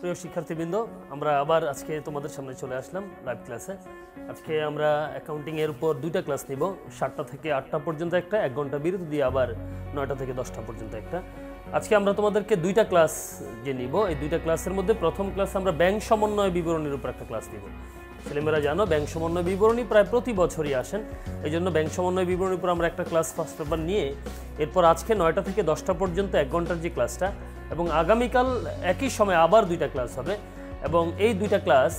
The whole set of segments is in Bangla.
প্রিয় শিক্ষার্থীবৃন্দ, আমরা আবার আজকে তোমাদের সামনে চলে আসলাম লাইভ ক্লাসে। আজকে আমরা অ্যাকাউন্টিং এর উপর দুইটা ক্লাস নিব, 7টা থেকে 8টা পর্যন্ত একটা, 1 ঘন্টা বিরতি দিয়ে আবার 9টা থেকে 10টা পর্যন্ত একটা। আজকে আমরা তোমাদেরকে দুইটা ক্লাস যে নিব, এই দুইটা ক্লাসের মধ্যে প্রথম ক্লাস আমরা ব্যাংক সমন্বয় বিবরণীর উপর একটা ক্লাস নিব। ছেলেমেয়েরা জানো ব্যাংক সমন্বয় বিবরণী প্রায় প্রতি বছরই আসেন, এই জন্য ব্যাংক সমন্বয় বিবরণীর উপর আমরা একটা ক্লাস ফার্স্ট পেপার নিয়ে এরপর আজকে 9টা থেকে 10টা পর্যন্ত 1 ঘন্টার যে ক্লাসটা, এবং আগামীকাল একই সময় আবার দুইটা ক্লাস হবে, এবং এই দুইটা ক্লাস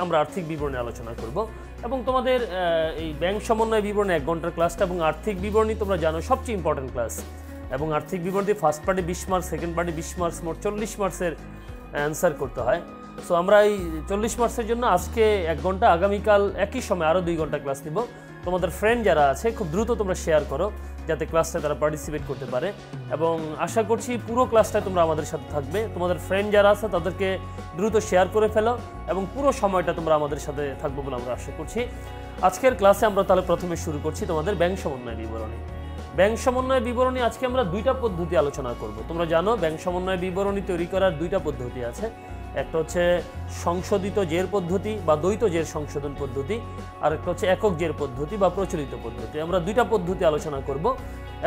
আমরা আর্থিক বিবরণী আলোচনা করব। এবং তোমাদের এই ব্যাংক সমন্বয় বিবরণী 1 ঘন্টার ক্লাসটা এবং আর্থিক বিবরণী তোমরা জানো সবচেয়ে ইম্পর্টেন্ট ক্লাস, এবং আর্থিক বিবরণী ফার্স্ট পার্টে 20 মার্কস, সেকেন্ড পার্টে 20 মার্কস, মোট 40 মার্কসের অ্যান্সার করতে হয়। সো আমরা এই 40 মার্কসের জন্য আজকে 1 ঘন্টা, আগামীকাল একই সময় আরও 2 ঘন্টা ক্লাস নিব। তোমাদের ফ্রেন্ড যারা আছে খুব দ্রুত তোমরা শেয়ার করো যাতে ক্লাসটা তারা পার্টিসিপেট করতে পারে, এবং আশা করছি পুরো ক্লাসটায় তোমরা আমাদের সাথে থাকবে। তোমাদের ফ্রেন্ড যারা আছে তাদেরকে দ্রুত শেয়ার করে ফেলো এবং পুরো সময়টা তোমরা আমাদের সাথে থাকবে বলে আমরা আশা করছি। আজকের ক্লাসে আমরা তাহলে প্রথমে শুরু করছি তোমাদের ব্যাংক সমন্বয় বিবরণী। ব্যাংক সমন্বয় বিবরণী আজকে আমরা দুইটা পদ্ধতি আলোচনা করব। তোমরা জানো ব্যাংক সমন্বয় বিবরণী তৈরি করার দুইটা পদ্ধতি আছে, একটা হচ্ছে সংশোধিত জের পদ্ধতি বা দ্বৈত জের সংশোধন পদ্ধতি, আর একটা হচ্ছে একক জের পদ্ধতি বা প্রচলিত পদ্ধতি। আমরা দুইটা পদ্ধতি আলোচনা করব,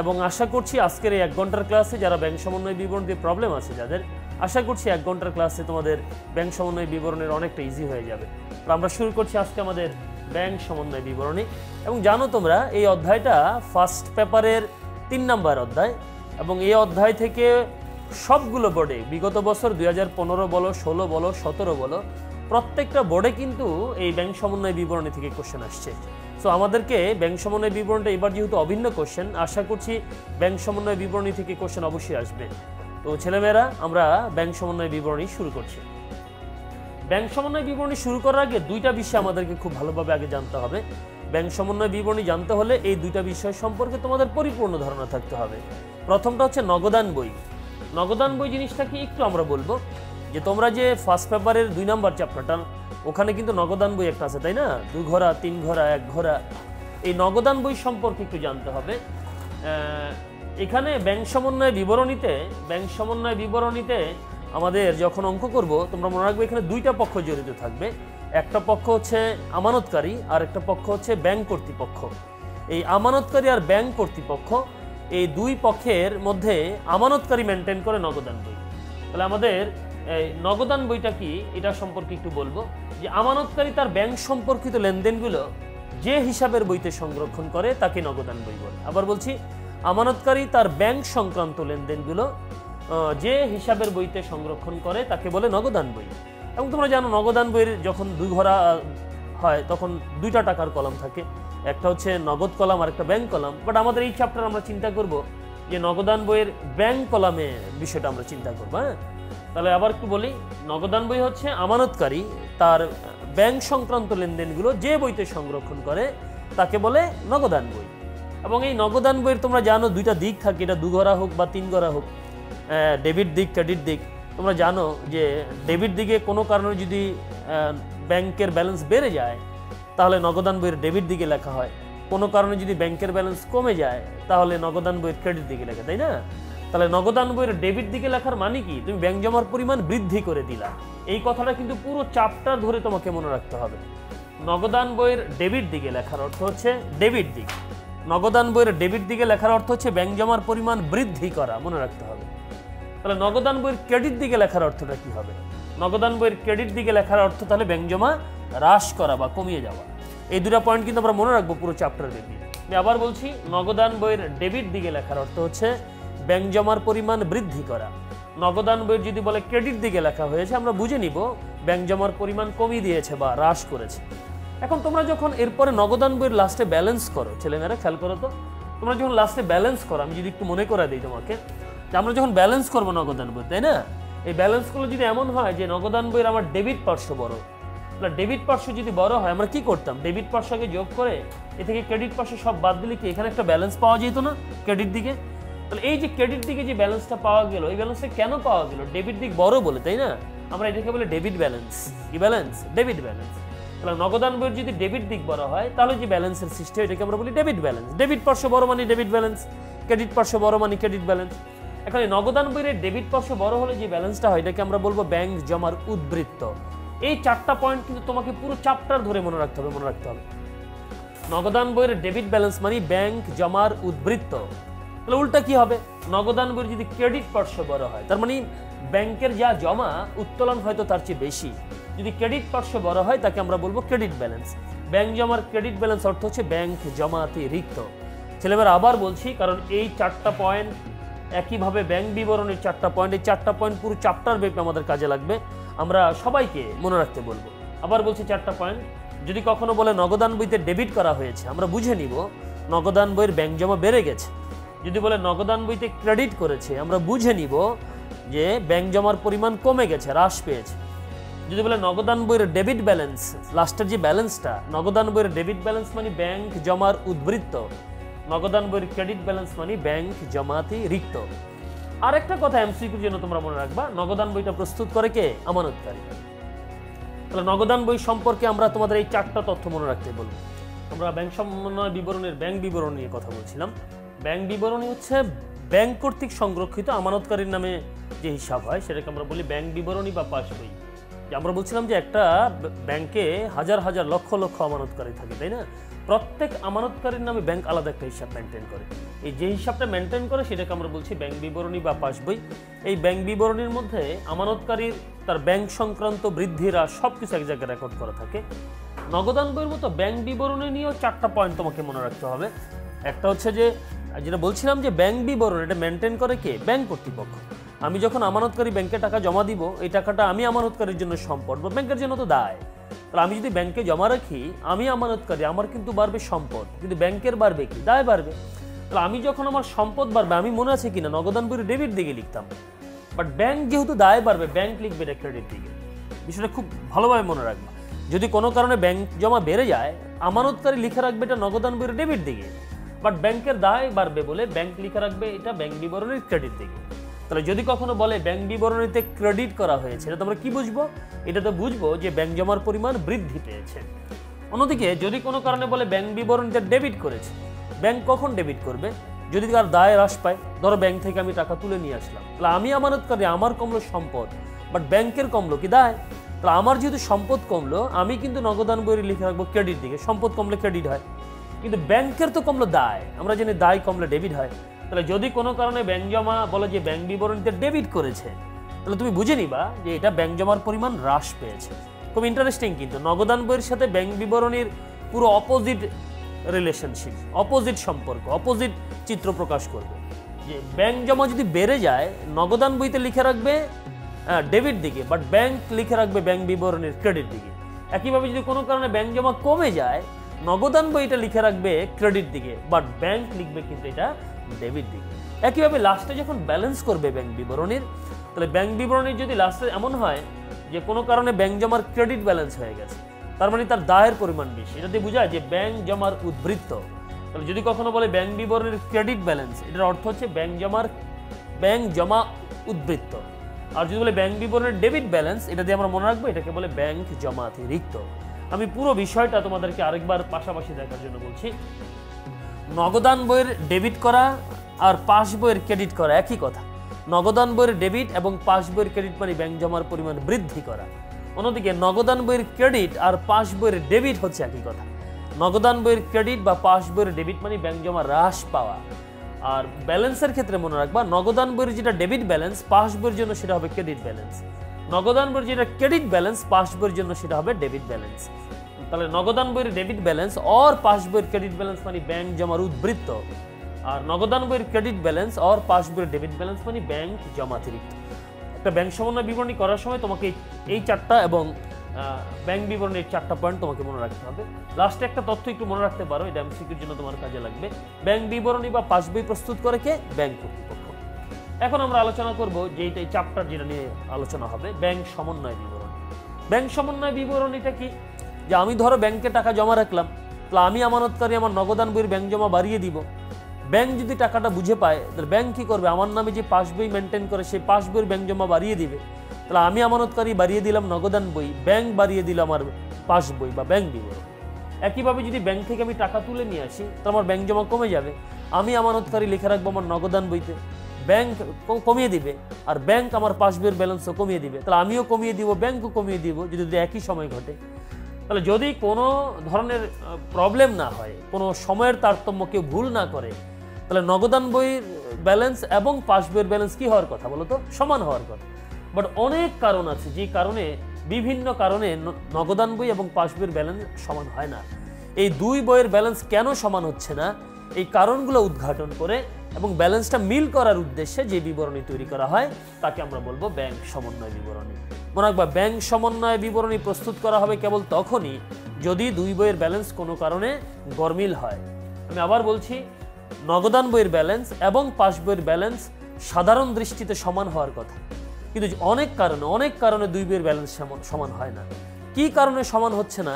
এবং আশা করছি আজকের এই 1 ঘন্টার ক্লাসে যারা ব্যাংক সমন্বয় বিবরণীতে প্রবলেম আছে যাদের, আশা করছি 1 ঘন্টার ক্লাসে তোমাদের ব্যাংক সমন্বয় বিবরণীর অনেকটা ইজি হয়ে যাবে। তো আমরা শুরু করছি আজকে আমাদের ব্যাংক সমন্বয় বিবরণী। এবং জানো তোমরা এই অধ্যায়টা ফার্স্ট পেপারের 3 নম্বর অধ্যায়, এবং এই অধ্যায় থেকে সবগুলো বোর্ডে বিগত বছর 2015 বলো, 16 বলো, 17 বলো, প্রত্যেকটা বোর্ডে কিন্তু এই ব্যাংক সমন্বয় বিবরণী থেকে কোশ্চেন আসছে। সো আমাদেরকে ব্যাংক সমন্বয় বিবরণীটা এবার যেহেতু অভিন্ন কোশ্চেন, আশা করছি ব্যাংক সমন্বয় বিবরণী থেকে কোশ্চেন অবশ্যই আসবে। তো ছেলেমেয়েরা আমরা ব্যাংক সমন্বয় বিবরণী শুরু করছি। ব্যাংক সমন্বয় বিবরণী শুরু করার আগে দুইটা বিষয় আমাদেরকে খুব ভালোভাবে আগে জানতে হবে। ব্যাংক সমন্বয় বিবরণী জানতে হলে এই দুইটা বিষয় সম্পর্কে তোমাদের পরিপূর্ণ ধারণা থাকতে হবে। প্রথমটা হচ্ছে নগদান বই। নগদান বই জিনিসটা কি একটু আমরা বলবো, যে তোমরা যে ফার্স্ট পেপারের 2 নম্বর চ্যাপ্টারটা, ওখানে কিন্তু নগদান বই একটা আছে, তাই না? 2 ঘোড়া, 3 ঘোড়া, 1 ঘোড়া। এই নগদান বই সম্পর্কে একটু জানতে হবে। এখানে ব্যাংক সমন্বয় বিবরণীতে আমাদের যখন অঙ্ক করব, তোমরা মনে রাখবে এখানে দুইটা পক্ষ জড়িত থাকবে। একটা পক্ষ হচ্ছে আমানতকারী আর একটা পক্ষ হচ্ছে ব্যাংক কর্তৃপক্ষ। এই আমানতকারী আর ব্যাংক কর্তৃপক্ষ, এই দুই পক্ষের মধ্যে আমানতকারী মেনটেন করে নগদান বই। তাহলে আমাদের এই নগদান বইটা কি এটা সম্পর্কে একটু বলবো, যে আমানতকারী তার ব্যাংক সম্পর্কিত লেনদেনগুলো যে হিসাবের বইতে সংরক্ষণ করে তাকে নগদান বই বলে। আবার বলছি, আমানতকারী তার ব্যাংক সংক্রান্ত লেনদেনগুলো যে হিসাবের বইতে সংরক্ষণ করে তাকে বলে নগদান বই। এবং তোমরা জানো নগদান বইয়ের যখন 2 ঘোড়া হয় তখন 2টা টাকার কলাম থাকে, একটা হচ্ছে নগদ কলাম আর একটা ব্যাংক কলাম। বাট আমাদের এই চ্যাপ্টার আমরা চিন্তা করব যে নগদান বইয়ের ব্যাংক কলামে বিষয়টা আমরা চিন্তা করবো। হ্যাঁ, তাহলে আবার একটু বলি, নগদান বই হচ্ছে আমানতকারী তার ব্যাংক সংক্রান্ত লেনদেনগুলো যে বইতে সংরক্ষণ করে তাকে বলে নগদান বই। এবং এই নগদান বইয়ের তোমরা জানো দুইটা দিক থাকে, এটা 2 ঘোড়া হোক বা 3 ঘোড়া হোক, ডেবিট দিক, ক্রেডিট দিক। তোমরা জানো যে ডেবিট দিকে কোনো কারণে যদি ব্যাংকের ব্যালেন্স বেড়ে যায় তাহলে নগদান বইয়ের ডেবিট দিকে লেখা হয়, কোনো কারণে যদি ব্যাংকের ব্যালেন্স কমে যায় তাহলে নগদান বইয়ের ক্রেডিট দিকে লেখা, তাই না? তাহলে নগদান বইয়ের ডেবিট দিকে লেখার মানে কি, তুমি ব্যাংক জমার পরিমাণ বৃদ্ধি করে দিলা। এই কথাটা কিন্তু পুরো চ্যাপ্টার ধরে তোমাকে মনে রাখতে হবে। নগদান বইয়ের ডেবিট দিকে লেখার অর্থ হচ্ছে ডেবিট দিক, নগদান বইয়ের ডেবিট দিকে লেখার অর্থ হচ্ছে ব্যাংক জমার পরিমাণ বৃদ্ধি করা, মনে রাখতে হবে। তাহলে নগদান বইয়ের ক্রেডিট দিকে লেখার অর্থটা কি হবে? নগদান বইয়ের ক্রেডিট দিকে লেখার অর্থ তাহলে ব্যাংক জমা হ্রাস করা বা কমিয়ে যাওয়া। এই দুটো পয়েন্ট কিন্তু আমরা মনে রাখবো পুরো চ্যাপ্টার ব্যাপী। আমি আবার বলছি, নগদান বইয়ের ডেবিট দিকে লেখার অর্থ হচ্ছে ব্যাংক জমার পরিমাণ বৃদ্ধি করা। নগদান বইয়ের যদি বলে ক্রেডিট দিকে লেখা হয়েছে, আমরা বুঝে নিব ব্যাংক জমার পরিমাণ কমিয়ে দিয়েছে বা হ্রাস করেছে। এখন তোমরা যখন এরপরে নগদান বইয়ের লাস্টে ব্যালেন্স করো, ছেলেমেয়েরা খেয়াল করো তো, তোমরা যখন লাস্টে ব্যালেন্স করো, আমি যদি একটু মনে করে দিই তোমাকে, যে আমরা যখন ব্যালেন্স করবো নগদান বই, তাই না? এই ব্যালেন্সগুলো যদি এমন হয় যে নগদান বইয়ের আমার ডেবিট পার্শ্ব বড়, তাহলে ডেবিট পার্শ্ব যদি বড় হয় আমরা কি করতাম, ডেবিট পার্শ্বকে যোগ করে এ থেকে ক্রেডিট পার্শ্ব সব বাদ দিলে কি এখানে একটা ব্যালেন্স পাওয়া যেত না ক্রেডিট দিকে? তাহলে এই যে ক্রেডিট দিকে যে ব্যালেন্সটা পাওয়া গেল, এই ব্যালেন্সটা কেন পাওয়া গেল? ডেবিট দিক বড় বলে, তাই না? আমরা এটাকে বলে ডেবিট ব্যালেন্স। কি ব্যালেন্স? Debit balance. তাহলে নগদান বইয়ের যদি ডেবিট দিক বড় হয় তাহলে যে ব্যালেন্সের সৃষ্টি হয় এটাকে আমরা বলি ডেবিট ব্যালেন্স। ডেবিট পার্শ্ব বড় মানে ডেবিট ব্যালেন্স, ক্রেডিট পার্শ্ব বড় মানে ক্রেডিট ব্যালেন্স। এখন এই নগদান বইয়ের ডেবিট পার্শ্ব বড় হলে যে ব্যালেন্সটা হয় এটাকে আমরা বলবো ব্যাংক জমার উদ্বৃত্ত। এই 4টা পয়েন্ট কিন্তু তোমাকে পুরো চ্যাপ্টার ধরে মনে রাখতে হবে। নগদান বইয়ের ডেবিট ব্যালেন্স মানে ব্যাংক জমার উদ্বৃত্ত। তাহলে উল্টা কি হবে, নগদান বইয়ের যদি ক্রেডিট পার্শ্ব বড় হয়, তার মানে ব্যাংকের যা জমা উত্তোলন হয়তো তার চেয়ে বেশি, যদি ক্রেডিট পার্শ্ব বড় হয় তাকে আমরা বলবো ক্রেডিট ব্যালেন্স। ব্যাংক জমার ক্রেডিট ব্যালেন্স অর্থ হচ্ছে ব্যাংক জমাতিরিক্ত। ছেলেমেয়েরা আবার বলছি, কারণ এই 4টা পয়েন্ট একইভাবে ব্যাংক বিবরণের 4টা পয়েন্ট, এই 4টা পয়েন্ট পুরো চ্যাপ্টার ব্যাপী আমাদের কাজে লাগবে, আমরা সবাইকে মনে রাখতে বলবো। আবার বলছি 4টা পয়েন্ট, যদি কখনো বলে নগদান বইতে ডেবিট করা হয়েছে, আমরা বুঝে নিব নগদান বইয়ের ব্যাংক জমা বেড়ে গেছে। যদি বলে নগদান বইতে ক্রেডিট করেছে, আমরা বুঝে নিব যে ব্যাংক জমার পরিমাণ কমে গেছে, হ্রাস পেয়েছে। যদি বলে নগদান বইয়ের ডেবিট ব্যালেন্স, লাস্টের যে ব্যালেন্সটা, নগদান বইয়ের ডেবিট ব্যালেন্স মানে ব্যাংক জমার উদ্বৃত্ত, নগদান বইয়ের ক্রেডিট ব্যালেন্স মানে ব্যাংক জমাতিরিক্ত। আরেকটা কথা এমসিকিউর জন্য তোমরা মনে রাখবা, নগদান বইটা প্রস্তুত করে কে? আমানতকারী। তাহলে নগদান বই সম্পর্কে আমরা তোমাদের এই 4টা তথ্য মনে রাখতে বলবো। আমরা ব্যাংক সমন্বয় বিবরণের ব্যাংক বিবরণ নিয়ে কথা বলছিলাম। ব্যাংক বিবরণী হচ্ছে ব্যাংক কর্তৃক সংরক্ষিত আমানতকারীর নামে যে হিসাব হয় সেটাকে আমরা বলি ব্যাংক বিবরণী বা পাস বই। আমরা বলছিলাম যে একটা ব্যাংকে হাজার হাজার লক্ষ লক্ষ আমানতকারী থাকে, তাই না? প্রত্যেক আমানতকারীর নামে ব্যাংক আলাদা একটা হিসাব মেনটেন করে। এই যে হিসাবটা মেনটেন করে সেটাকে আমরা বলছি ব্যাংক বিবরণী বা পাস বই। এই ব্যাংক বিবরণীর মধ্যে আমানতকারীর তার ব্যাংক সংক্রান্ত বৃদ্ধিরা সব কিছু এক জায়গায় রেকর্ড করা থাকে। নগদান বইয়ের মতো ব্যাংক বিবরণী নিয়েও 4টা পয়েন্ট তোমাকে মনে রাখতে হবে। একটা হচ্ছে যে যেটা বলছিলাম যে ব্যাংক বিবরণ এটা মেনটেন করে কে? ব্যাংক কর্তৃপক্ষ। আমি যখন আমানতকারী ব্যাংকে টাকা জমা দিব, এই টাকাটা আমি আমানতকারীর জন্য সম্পদ বা ব্যাংকের জন্য তো দায়। তাহলে আমি যদি ব্যাংকে জমা রাখি, আমি আমানতকারী, আমার কিন্তু বাড়বে সম্পদ, কিন্তু ব্যাংকের বাড়বে কি? দায় বাড়বে। তাহলে আমি যখন আমার সম্পদ বাড়বে, আমি মনে আছে কিনা নগদান বইয়ের ডেবিট দিকে লিখতাম, বাট ব্যাংক যেহেতু দায় বাড়বে, ব্যাংক লিখবে এটা ক্রেডিট দিকে। বিষয়টা খুব ভালোভাবে মনে রাখবা। যদি কোনো কারণে ব্যাংক জমা বেড়ে যায়, আমানতকারী লিখে রাখবে এটা নগদান বইয়ের ডেবিট দিকে, বাট ব্যাংকের দায় বাড়বে বলে ব্যাংক লিখে রাখবে এটা ব্যাংক বিবরণীর ক্রেডিট দিকে। তাহলে যদি কখনো বলে ব্যাংক বিবরণীতে ক্রেডিট করা হয়েছে, এটা তোমরা কি বুঝবো? এটা তো বুঝবো যে ব্যাংক জমার পরিমাণ বৃদ্ধি পেয়েছে। অন্যদিকে যদি কোনো কারণে বলে ব্যাংক বিবরণীতে ডেবিট করেছে, ব্যাংক কখন ডেবিট করবে? যদি তার দায় হ্রাস পায়। ধরো ব্যাংক থেকে আমি টাকা তুলে নিয়ে আসলাম, তাহলে আমি আমানতকারী, আমার কমলো সম্পদ, বাট ব্যাংকের কমলো কি? দায়। তাহলে আমার যেহেতু সম্পদ কমলো, আমি কিন্তু নগদান বইয়ে লিখে রাখবো ক্রেডিট দিকে। সম্পদ কমলে ক্রেডিট হয়, কিন্তু ব্যাংকের তো কমলো দায়। আমরা জানি দায় কমলে ডেবিট হয়। তাহলে যদি কোনো কারণে ব্যাংক জমা বলে যে ব্যাংক বিবরণীতে ডেবিট করেছে, তাহলে তুমি বুঝে নিবা যে এটা ব্যাংক জমার পরিমাণ হ্রাস পেয়েছে। খুব ইন্টারেস্টিং, কিন্তু নগদান বইয়ের সাথে ব্যাংক বিবরণীর পুরো অপোজিট রিলেশনশিপ, অপোজিট সম্পর্ক, অপোজিট চিত্র প্রকাশ করবে। যে ব্যাংক জমা যদি বেড়ে যায়, নগদান বইতে লিখে রাখবে ডেবিট দিকে, বাট ব্যাংক লিখে রাখবে ব্যাংক বিবরণীর ক্রেডিট দিকে। একইভাবে যদি কোনো কারণে ব্যাংক জমা কমে যায়, নগদান বইটা লিখে রাখবে ক্রেডিট দিকে, বাট ব্যাংক লিখবে কিন্তু এটা ডেবিট দিকে। একইভাবে লাস্টে যখন ব্যালেন্স করবে ব্যাংক বিবরণীর, তাহলে ব্যাংক বিবরণীর যদি লাস্টে এমন হয় যে কোনো কারণে ব্যাংক জমার ক্রেডিট ব্যালেন্স হয়ে গেছে, তার মানে তার দায়ের পরিমাণ বেশি, এটা দিয়ে বোঝায় যে ব্যাংক জমার উদ্বৃত্ত। তাহলে যদি কখনো বলে ব্যাংক বিবরণীর ক্রেডিট ব্যালেন্স, এটার অর্থ হচ্ছে ব্যাংক জমা উদ্বৃত্ত। আর যদি বলে ব্যাংক বিবরণীর ডেবিট ব্যালেন্স, এটা দিয়ে আমরা মনে রাখবো এটাকে বলে ব্যাংক জমাতিরিক্ত। আমি পুরো বিষয়টা তোমাদেরকে আরেকবার পাশাপাশি দেখার জন্য বলছি। নগদান বইয়ের ডেবিট করা আর পাস বইয়ের ক্রেডিট করা একই কথা। নগদান বইয়ের ডেবিট এবং পাস বইয়ের ক্রেডিট মানে ব্যাংক জমার পরিমাণ বৃদ্ধি করা। অন্যদিকে নগদান বইয়ের ক্রেডিট আর পাস বইয়ের ডেবিট হচ্ছে একই কথা। নগদান বইয়ের ক্রেডিট বা পাস বইয়ের ডেবিট মানে ব্যাংক জমা হ্রাস পাওয়া। আর ব্যালেন্সের ক্ষেত্রে মনে রাখবা, নগদান বইয়ের যেটা ডেবিট ব্যালেন্স, পাস বইয়ের জন্য সেটা হবে ক্রেডিট ব্যালেন্স। নগদান বইয়ের যেটা ক্রেডিট ব্যালেন্স, পাস বইয়ের জন্য সেটা হবে ডেবিট ব্যালেন্স। তাহলে নগদান বইয়ের ডেবিট ব্যালেন্স और পাস বইয়ের ক্রেডিট ব্যালেন্স মানে ব্যাংক জমার উদ্বৃত্ত, আর নগদান বইয়ের ক্রেডিট ব্যালেন্স और পাস বইয়ের ডেবিট ব্যালেন্স মানে ব্যাংক জমাতিরিক্ত। একটা ব্যাংক সমন্বয় বিবরণী করার সময় তোমাকে এই 4টা এবং ব্যাংক বিবরণীর 4টা পয়েন্ট তোমাকে মনে রাখতে হবে। লাস্টে একটা তথ্য একটু মনে রাখতে পারো, এটা এমসিকিউর জন্য তোমার কাজে লাগবে। ব্যাংক বিবরণী বা পাস বই প্রস্তুত করে কে? ব্যাংক কর্তৃপক্ষ। এখন আমরা আলোচনা করব যে এই চ্যাপ্টার যেটা নিয়ে আলোচনা হবে, ব্যাংক সমন্বয় বিবরণী। ব্যাংক সমন্বয় বিবরণীটা কি? যে আমি ধরো ব্যাংকে টাকা জমা রাখলাম, তাহলে আমি আমানতকারী, আমার নগদান বইয়ের ব্যাংক জমা বাড়িয়ে দিব। ব্যাংক যদি টাকাটা বুঝে পায়, তাহলে ব্যাংক কি করবে? আমার নামে যে পাস বই মেনটেন করে সেই পাস বইয়ের ব্যাংক জমা বাড়িয়ে দিবে। তাহলে আমি আমানতকারী বাড়িয়ে দিলাম নগদান বই, ব্যাংক বাড়িয়ে দিল আমার পাস বই বা ব্যাংক বিবরণ। একইভাবে যদি ব্যাংক থেকে আমি টাকা তুলে নিয়ে আসি, তাহলে আমার ব্যাংক জমা কমে যাবে। আমি আমানতকারী লিখে রাখবো আমার নগদান বইতে, ব্যাংক কমিয়ে দিবে আর ব্যাংক আমার পাস বইয়ের ব্যালেন্সও কমিয়ে দিবে, তাহলে আমিও কমিয়ে দিব, ব্যাংকও কমিয়ে দিব যদি একই সময় ঘটে। তাহলে যদি কোনো ধরনের প্রবলেম না হয়, কোনো সময়ের তারতম্য কেউ ভুল না করে, তাহলে নগদান বইয়ের ব্যালেন্স এবং পাস বইয়ের ব্যালেন্স কি হওয়ার কথা বলো তো? সমান হওয়ার কথা। বাট অনেক কারণ আছে যে কারণে, বিভিন্ন কারণে নগদান বই এবং পাস বইয়ের ব্যালেন্স সমান হয় না। এই দুই বইয়ের ব্যালেন্স কেন সমান হচ্ছে না, এই কারণগুলো উদ্ঘাটন করে এবং ব্যালেন্সটা মিল করার উদ্দেশ্যে যে বিবরণী তৈরি করা হয় তাকে আমরা বলবো ব্যাংক সমন্বয় বিবরণী। মনে রাখবা, ব্যাংক সমন্বয় বিবরণী প্রস্তুত করা হবে কেবল তখনই যদি দুই বইয়ের ব্যালেন্স কোনো কারণে গরমিল হয়। আমি আবার বলছি, নগদান বইয়ের ব্যালেন্স এবং পাস বইয়ের ব্যালেন্স সাধারণ দৃষ্টিতে সমান হওয়ার কথা, কিন্তু অনেক কারণে দুই বইয়ের ব্যালেন্স সমান হয় না। কি কারণে সমান হচ্ছে না,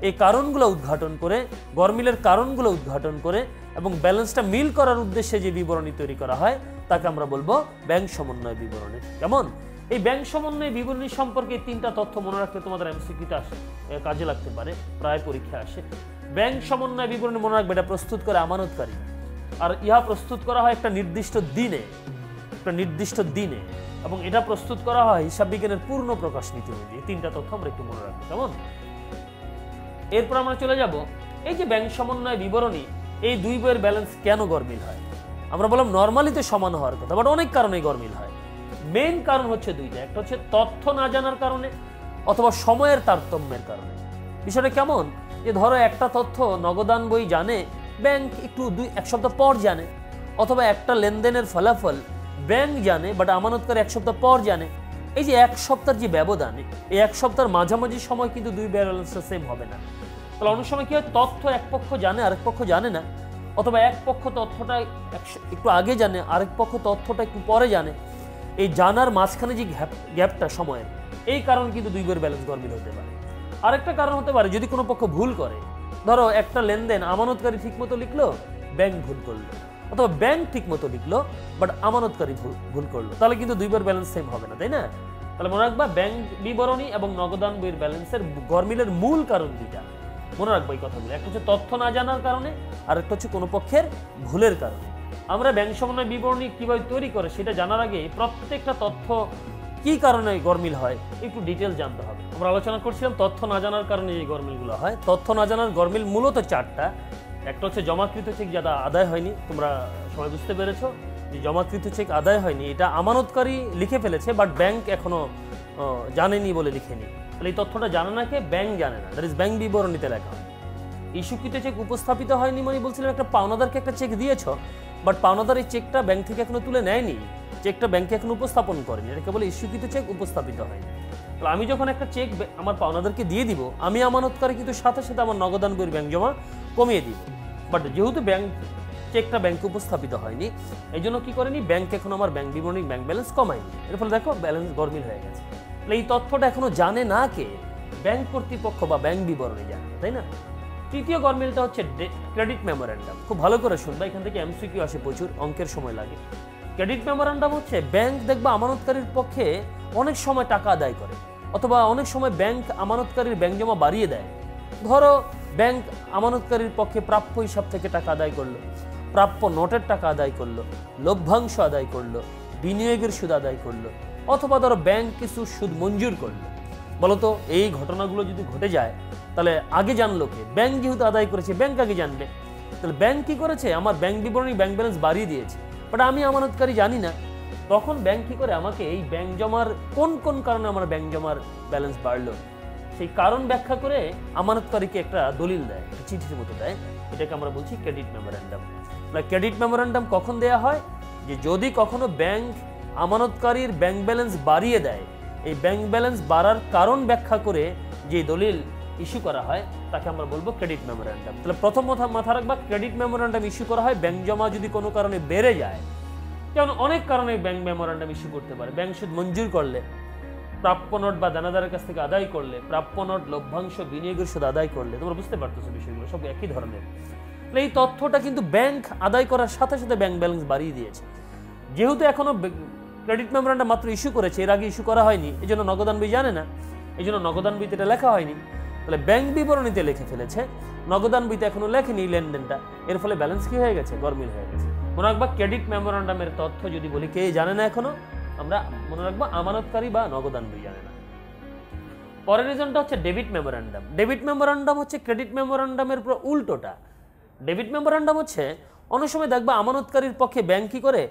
এই কারণগুলো উদ্ঘাটন করে, গরমিলের কারণগুলো উদ্ঘাটন করে এবং ব্যালেন্সটা মিল করার উদ্দেশ্যে যে বিবরণী তৈরি করা হয় তাকে আমরা বলবো ব্যাংক সমন্বয় বিবরণী। কেমন? এই ব্যাংক সমন্বয় বিবরণী সম্পর্কে 3টা তথ্য মনে রাখতে তোমাদের এমসিকিউতে আসে, কাজে লাগতে পারে, প্রায় পরীক্ষা আসে। ব্যাংক সমন্বয় বিবরণী মনে রাখবে, এটা প্রস্তুত করে আমানতকারী, আর ইহা প্রস্তুত করা হয় একটা নির্দিষ্ট দিনে, এবং এটা প্রস্তুত করা হয় হিসাব বিজ্ঞানের পূর্ণ প্রকাশ নীতি অনুযায়ী। 3টা তথ্য আমরা একটু মনে রাখবো। কেমন? এরপর আমরা চলে যাব, এই যে ব্যাংক সমন্বয় বিবরণী, এই দুই বইয়ের ব্যালেন্স কেন গরমিল হয়? আমরা বললাম নরমালি তো সমান হওয়ার কথা, বাট অনেক কারণে গরমিল হয়। মেইন কারণ হচ্ছে দুইটা, একটা হচ্ছে তথ্য না জানার কারণে অথবা সময়ের তারতম্যের কারণে। বিষয়টা কেমন, যে ধরো একটা তথ্য নগদান বই জানে, ব্যাংক একটু এক সপ্তাহ পর জানে, অথবা একটা লেনদেনের ফলাফল ব্যাংক জানে বাট আমানতকারী এক সপ্তাহ পর জানে। এই যে এক সপ্তাহের যে ব্যবধান, এই এক সপ্তাহের মাঝামাঝি সময় কিন্তু দুই ব্যালেন্সটা সেম হবে না। তাহলে অনেক সময় কি হয়, তথ্য এক পক্ষ জানে আরেক পক্ষ জানে না, অথবা এক পক্ষ তথ্যটা একটু আগে জানে, আরেক পক্ষ তথ্যটা একটু পরে জানে। এই জানার মাঝখানে যে গ্যাপটা সময়ের, এই কারণ কিন্তু দুই বইয়ের ব্যালেন্স গরমিল হতে পারে। আরেকটা কারণ হতে পারে যদি কোনো পক্ষ ভুল করে, ধরো একটা লেনদেন আমানতকারী ঠিকমতো লিখলো, ব্যাংক ভুল করলো, অথবা ব্যাংক ঠিকমতো লিখলো বাট আমানতকারী ভুল করলো, তাহলে কিন্তু দুই বইয়ের ব্যালেন্স সেম হবে না, তাই না? তাহলে মনে রাখবা, ব্যাংক বিবরণী এবং নগদান বইয়ের ব্যালেন্সের গরমিলের মূল কারণ দুইটা। মনে রাখবো এই কথাগুলো, একটা হচ্ছে তথ্য না জানার কারণে, আর একটা হচ্ছে কোনো পক্ষের ভুলের কারণে। আমরা ব্যাংক সমন্বয় বিবরণী কিভাবে তৈরি করে সেটা জানার আগে প্রত্যেকটা তথ্য কি কারণে গরমিল হয় একটু ডিটেলস জানতে হবে। আমরা আলোচনা করছিলাম তথ্য না জানার কারণে এই গরমিলগুলো হয়। তথ্য না জানার গরমিল মূলত 4টা। একটা হচ্ছে জমাকৃত চেক যারা আদায় হয়নি, তোমরা সবাই বুঝতে পেরেছো যে জমাকৃত চেক আদায় হয়নি, এটা আমানতকারী লিখে ফেলেছে বাট ব্যাংক এখনো জানেনি বলে লিখেনি, তাহলে এই তথ্যটা জানে না কে? ব্যাংক জানে না, দ্যাট ইজ ব্যাংক বিবরণীতে লেখা হয়। ইস্যুকৃত চেক উপস্থাপিত হয়নি মানে বলছিলাম একটা পাওনাদারকে একটা চেক দিয়েছ, বাট পাওনাদার এই চেকটা ব্যাংক থেকে এখনো তুলে নেয়নি, চেকটা ব্যাংকে এখন উপস্থাপন করেনি, এটাকে বলে ইস্যুকৃত চেক উপস্থাপিত হয়নি। তাহলে আমি যখন একটা চেক আমার পাওনাদারকে দিয়ে দিব, আমি আমানতকারী কিন্তু সাথে সাথে আমার নগদান বইয়ের ব্যাংক জমা কমিয়ে দিব, বাট যেহেতু চেকটা ব্যাংকে উপস্থাপিত হয়নি, এই জন্য কি করেনি, ব্যাংক এখন আমার ব্যাংক বিবরণী ব্যাংক ব্যালেন্স কমায়নি, এর ফলে দেখো ব্যালেন্স গরমিল হয়ে গেছে। তাহলে এই তথ্যটা এখনো জানে না কে? ব্যাংক কর্তৃপক্ষ বা ব্যাংক বিবরণী জানে, তাই না? তৃতীয় গরমিলটা হচ্ছে ক্রেডিট মেমোরেন্ডাম। খুব ভালো করে শুনবা, এখান থেকে এমসিকিউ আসে, প্রচুর অঙ্কের সময় লাগে। ক্রেডিট মেমোরেন্ডাম হচ্ছে ব্যাংক দেখবা আমানতকারীর পক্ষে অনেক সময় টাকা আদায় করে, অথবা অনেক সময় ব্যাংক আমানতকারীর ব্যাংক জমা বাড়িয়ে দেয়। ধরো ব্যাংক আমানতকারীর পক্ষে প্রাপ্য হিসাব থেকে টাকা আদায় করলো, প্রাপ্য নোটের টাকা আদায় করলো, লভ্যাংশ আদায় করলো, বিনিয়োগের সুদ আদায় করলো, অথবা ধরো ব্যাংক কিছু সুদ মঞ্জুর করলো। বলতো এই ঘটনাগুলো যদি ঘটে যায় তাহলে আগে জানলো কে? ব্যাংক যেহেতু আদায় করেছে, ব্যাংক আগে জানবে। তাহলে ব্যাংক কি করেছে? আমার ব্যাংক বিবরণী ব্যাংক ব্যালেন্স বাড়িয়ে দিয়েছে, বাট আমি আমানতকারী জানি না। তখন ব্যাংক কি করে? আমাকে এই ব্যাংক জমার কোন কারণে আমার ব্যাংক জমার ব্যালেন্স বাড়লো সেই কারণ ব্যাখ্যা করে আমানতকারীকে একটা দলিল দেয়, চিঠির মতো দেয়, এটাকে আমরা বলছি ক্রেডিট মেমোরেন্ডাম। ক্রেডিট মেমোরেন্ডাম কখন দেয়া হয়? যে যদি কখনো ব্যাংক আমানতকারীর ব্যাংক ব্যালেন্স বাড়িয়ে দেয়, এই ব্যাংক ব্যালেন্স বাড়ার কারণ ব্যাখ্যা করে যে দলিল ইস্যু করা হয় তাকে আমরা বলবো ক্রেডিট মেমোরেন্ডাম। তাহলে প্রথম মাথা রাখবা, ক্রেডিট মেমোরেন্ডাম ইস্যু করা হয় ব্যাংক জমা যদি কোনো কারণে বেড়ে যায়, যেমন অনেক কারণে ব্যাংক মেমোরেন্ডাম ইস্যু করতে পারে। ব্যাংক সুদ মঞ্জুর করলে, প্রাপ্য নোট বা দানাদারের কাছ থেকে আদায় করলে, প্রাপ্য নোট, লভ্যাংশ, বিনিয়োগের সুদ আদায় করলে, তোমরা বুঝতে পারতেছো বিষয়গুলো সব একই ধরনের। এই তথ্যটা কিন্তু ব্যাংক আদায় করার সাথে সাথে ব্যাংক ব্যালেন্স বাড়িয়ে দিয়েছে। যেহেতু এখনো ক্রেডিট মেমোরেন্ডাম মাত্র ইস্যু করেছে, এর আগে ইস্যু করা হয়নি, এই জন্য নগদান বই জানে না, এই জন্য নগদান বইতে এটা লেখা হয়নি। তাহলে ব্যাংক বিবরণীতে লিখে ফেলেছে, নগদান বইতে এখনো লেখেনি লেনদেনটা, এর ফলে ব্যালেন্স কি হয়ে গেছে? গরমিল হয়ে গেছে। মনে রাখবা ক্রেডিট মেমোরান্ডামের তথ্য যদি বলি কে জানে না এখনো, আমরা মনে রাখবো আমানতকারী বা নগদান বই জানে না। পরের রিজনটা হচ্ছে ডেবিট মেমোরান্ডাম। ডেবিট মেমোরান্ডাম হচ্ছে ক্রেডিট মেমোরান্ডামের পুরো উল্টোটা। ডেবিট মেমোরান্ডাম হচ্ছে অনেক সময় দেখবা আমানতকারীর পক্ষে ব্যাংক কি করে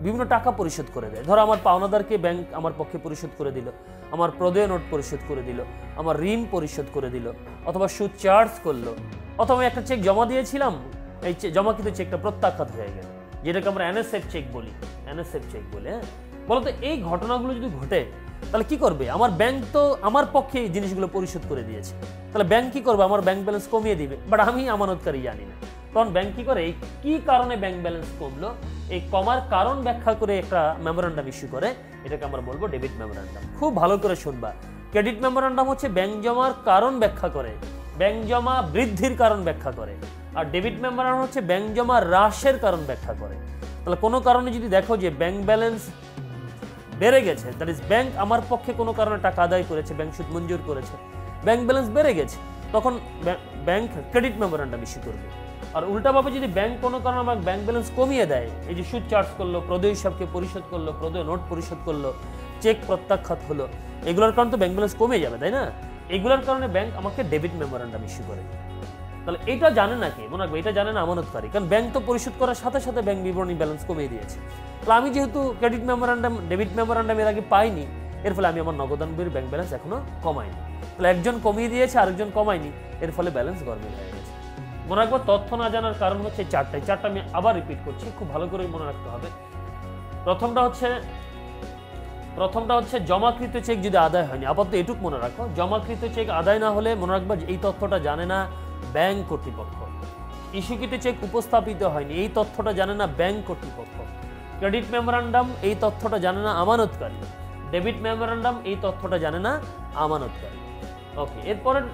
বিভিন্ন টাকা পরিশোধ করে দেয়। ধরো আমার পাওনাদারকে ব্যাংক আমার পক্ষে পরিশোধ করে দিল, আমার প্রদেয় নোট পরিশোধ করে দিল, আমার ঋণ পরিশোধ করে দিল, অথবা সুদ চার্জ করলো, অথবা আমি একটা চেক জমা দিয়েছিলাম, এই জমাকৃত চেকটা প্রত্যাখ্যাত হয়ে গেল, যেটাকে আমরা এনএসএফ চেক বলি। এনএসএফ চেক বলে, হ্যাঁ। বলতো এই ঘটনাগুলো যদি ঘটে তাহলে কি করবে? আমার ব্যাংক তো আমার পক্ষে এই জিনিসগুলো পরিশোধ করে দিয়েছে, তাহলে ব্যাংক কি করবে? আমার ব্যাংক ব্যালেন্স কমিয়ে দিবে, বাট আমি আমানতকারী জানি না। তখন ব্যাংক কি করে? এই কি কারণে ব্যাংক ব্যালেন্স কমলো, এই কমার কারণ ব্যাখ্যা করে একটা মেমোরান্ডাম ইস্যু করে, এটাকে আমরা বলবো ডেবিট মেমোরান্ডাম। খুব ভালো করে শুনবা, ক্রেডিট মেমোরান্ডাম হচ্ছে ব্যাংক জমার কারণ ব্যাখ্যা করে, ব্যাংক জমা বৃদ্ধির কারণ ব্যাখ্যা করে, আর ডেবিট মেমোরান্ডাম হচ্ছে ব্যাংক জমা হ্রাসের কারণ ব্যাখ্যা করে। তাহলে কোনো কারণে যদি দেখো যে ব্যাংক ব্যালেন্স বেড়ে গেছে, দ্যাট ইজ ব্যাংক আমার পক্ষে কোনো কারণে টাকা আদায় করেছে, ব্যাংক সুদ মঞ্জুর করেছে, ব্যাংক ব্যালেন্স বেড়ে গেছে, তখন ব্যাংক ক্রেডিট মেমোরান্ডাম ইস্যু করবে। আর উল্টাভাবে যদি ব্যাংক কোনো কারণে আমার ব্যাংক ব্যালেন্স কমিয়ে দেয়, এই যে সুদ চার্জ করলো, প্রদেয় হিসাবকে পরিশোধ করলো, প্রদেয় নোট পরিশোধ করলো, চেক প্রত্যাখ্যাত হলো, এগুলোর কারণে তো ব্যাংক ব্যালেন্স কমে যাবে, তাই না? এগুলোর কারণে ব্যাংক আমাকে ডেবিট মেমোরান্ডাম ইস্যু করে। তাহলে এটা জানে না কে? মনে রাখবে এটা জানে না আমানতকারী, কারণ ব্যাংক তো পরিশোধ করার সাথে সাথে ব্যাংক বিবরণী ব্যালেন্স কমিয়ে দিয়েছে। তাহলে আমি যেহেতু ক্রেডিট মেমোরান্ডাম ডেবিট মেমোরান্ডাম এর আগে পাইনি, এর ফলে আমি আমার নগদান বইয়ের ব্যাংক ব্যালেন্স এখনো কমাইনি। তাহলে একজন কমিয়ে দিয়েছে, আরেকজন কমায়নি, এর ফলে ব্যালেন্স গরমিল হয়ে গেছে। মনে রাখবো তথ্য না জানার কারণ হচ্ছে চারটায়। চারটা আমি আবার রিপিট করছি, খুব ভালো করে মনে রাখতে হবে। প্রথমটা হচ্ছে জমাকৃত চেক যদি আদায় হয়নি। আপাতত এটুক মনে রাখো, জমাকৃত চেক আদায় না হলে মনে রাখবা এই তথ্যটা জানে না ব্যাংক কর্তৃপক্ষ। ইস্যুকৃত চেক উপস্থাপিত হয়নি, এই তথ্যটা জানে না ব্যাংক কর্তৃপক্ষ। ক্রেডিট মেমোরান্ডাম এই তথ্যটা জানে না আমানতকারী। ডেবিট মেমোরান্ডাম এই তথ্যটা জানে না আমানতকারী। ওকে, এরপরের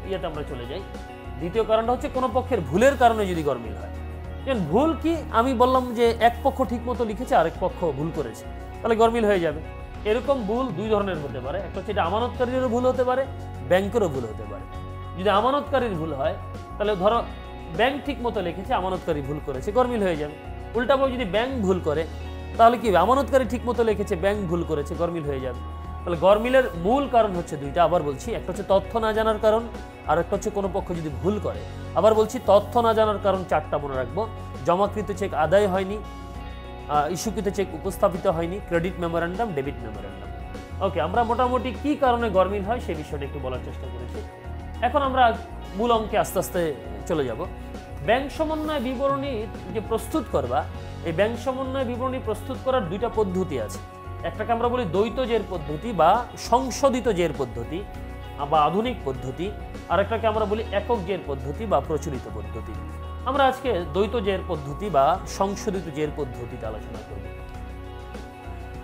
ইয়েতে আমরা চলে যাই। দ্বিতীয় কারণটা হচ্ছে কোনো পক্ষের ভুলের কারণে যদি গরমিল হয়। ভুল কি? আমি বললাম যে এক পক্ষ ঠিক মতো লিখেছে, আরেক পক্ষ ভুল করেছে, তাহলে গরমিল হয়ে যাবে। এরকম ভুল দুই ধরনের হতে পারে, একটা হচ্ছে এটা আমানতকারীরও ভুল হতে পারে, ব্যাংকেরও ভুল হতে পারে। যদি আমানতকারীর ভুল হয় তাহলে ধরো ব্যাংক ঠিক মতো লিখেছে, আমানতকারী ভুল করেছে, গরমিল হয়ে যাবে। উল্টাভাবে যদি ব্যাংক ভুল করে তাহলে কি? আমানতকারী ঠিক মতো লিখেছে, ব্যাংক ভুল করেছে, গরমিল হয়ে যাবে। তাহলে গরমিলের মূল কারণ হচ্ছে দুইটা, আবার বলছি, একটা হচ্ছে তথ্য না জানার কারণ, আর একটা হচ্ছে কোনো পক্ষ যদি ভুল করে। আবার বলছি, তথ্য না জানার কারণ চারটা মনে রাখবো: জমাকৃত চেক আদায় হয়নি, ইস্যুকৃত চেক উপস্থাপিত হয়নি, ক্রেডিট মেমোরান্ডাম, ডেবিট মেমোরান্ডাম। ওকে, আমরা মোটামুটি কি কারণে গরমিল হয় সেই বিষয়টা একটু বলার চেষ্টা করেছি। এখন আমরা মূল অঙ্কে আস্তে আস্তে চলে যাব। ব্যাংক সমন্বয় বিবরণী যে প্রস্তুত করবা, এই ব্যাংক সমন্বয় বিবরণী প্রস্তুত করার দুইটা পদ্ধতি আছে। একটাকে আমরা বলি দ্বৈত জের পদ্ধতি বা সংশোধিত জের পদ্ধতি বা আধুনিক পদ্ধতি, আর একটাকে আমরা বলি একক জের পদ্ধতি বা প্রচলিত পদ্ধতি। আমরা আজকে দ্বৈত জের পদ্ধতি বা সংশোধিত জের পদ্ধতিতে আলোচনা করব।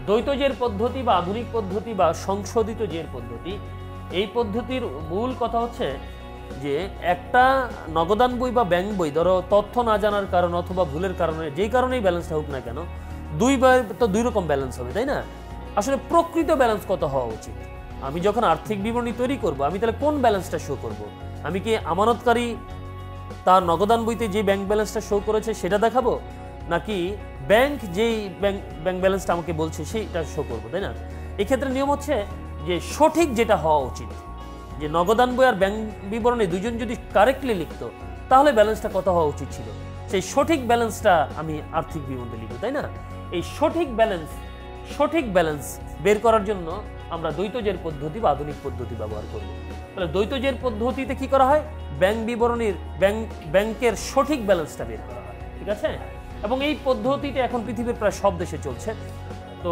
দ্বৈত জের পদ্ধতি বা আধুনিক পদ্ধতি বা সংশোধিত জের পদ্ধতি, এই পদ্ধতির মূল কথা হচ্ছে যে একটা নগদান বই বা ব্যাংক বই ধরো তথ্য না জানার কারণ অথবা ভুলের কারণে, যেই কারণেই ব্যালেন্সটা হোক না কেন, দুই বইয়ের তো দুই রকম ব্যালেন্স হবে, তাই না? আসলে প্রকৃত ব্যালেন্স কত হওয়া উচিত? আমি যখন আর্থিক বিবরণী তৈরি করব, আমি তাহলে কোন ব্যালেন্সটা শো করব? আমি কি আমানতকারী তার নগদান বইতে যে ব্যাংক ব্যালেন্সটা শো করেছে সেটা দেখাবো, নাকি ব্যাংক যেই ব্যাংক ব্যালেন্সটা আমাকে বলছে সেইটা শো করবো, তাই না? এক্ষেত্রে নিয়ম হচ্ছে যে সঠিক যেটা হওয়া উচিত, যে নগদান বই আর ব্যাংক বিবরণী দুজন যদি কারেক্টলি লিখতো তাহলে ব্যালেন্সটা কত হওয়া উচিত ছিল, সেই সঠিক ব্যালেন্সটা আমি আর্থিক বিবরণী লিখবো, তাই না? এই সঠিক ব্যালেন্স বের করার জন্য আমরা দ্বৈত জের পদ্ধতি বা আধুনিক পদ্ধতি ব্যবহার করব। তাহলে দ্বৈত জের পদ্ধতিতে কি করা হয়? ব্যাংক বিবরণীর ব্যাংকের সঠিক ব্যালেন্সটা বের করা হয়, ঠিক আছে? এবং এই পদ্ধতিটা এখন পৃথিবীর প্রায় সব দেশে চলছে। তো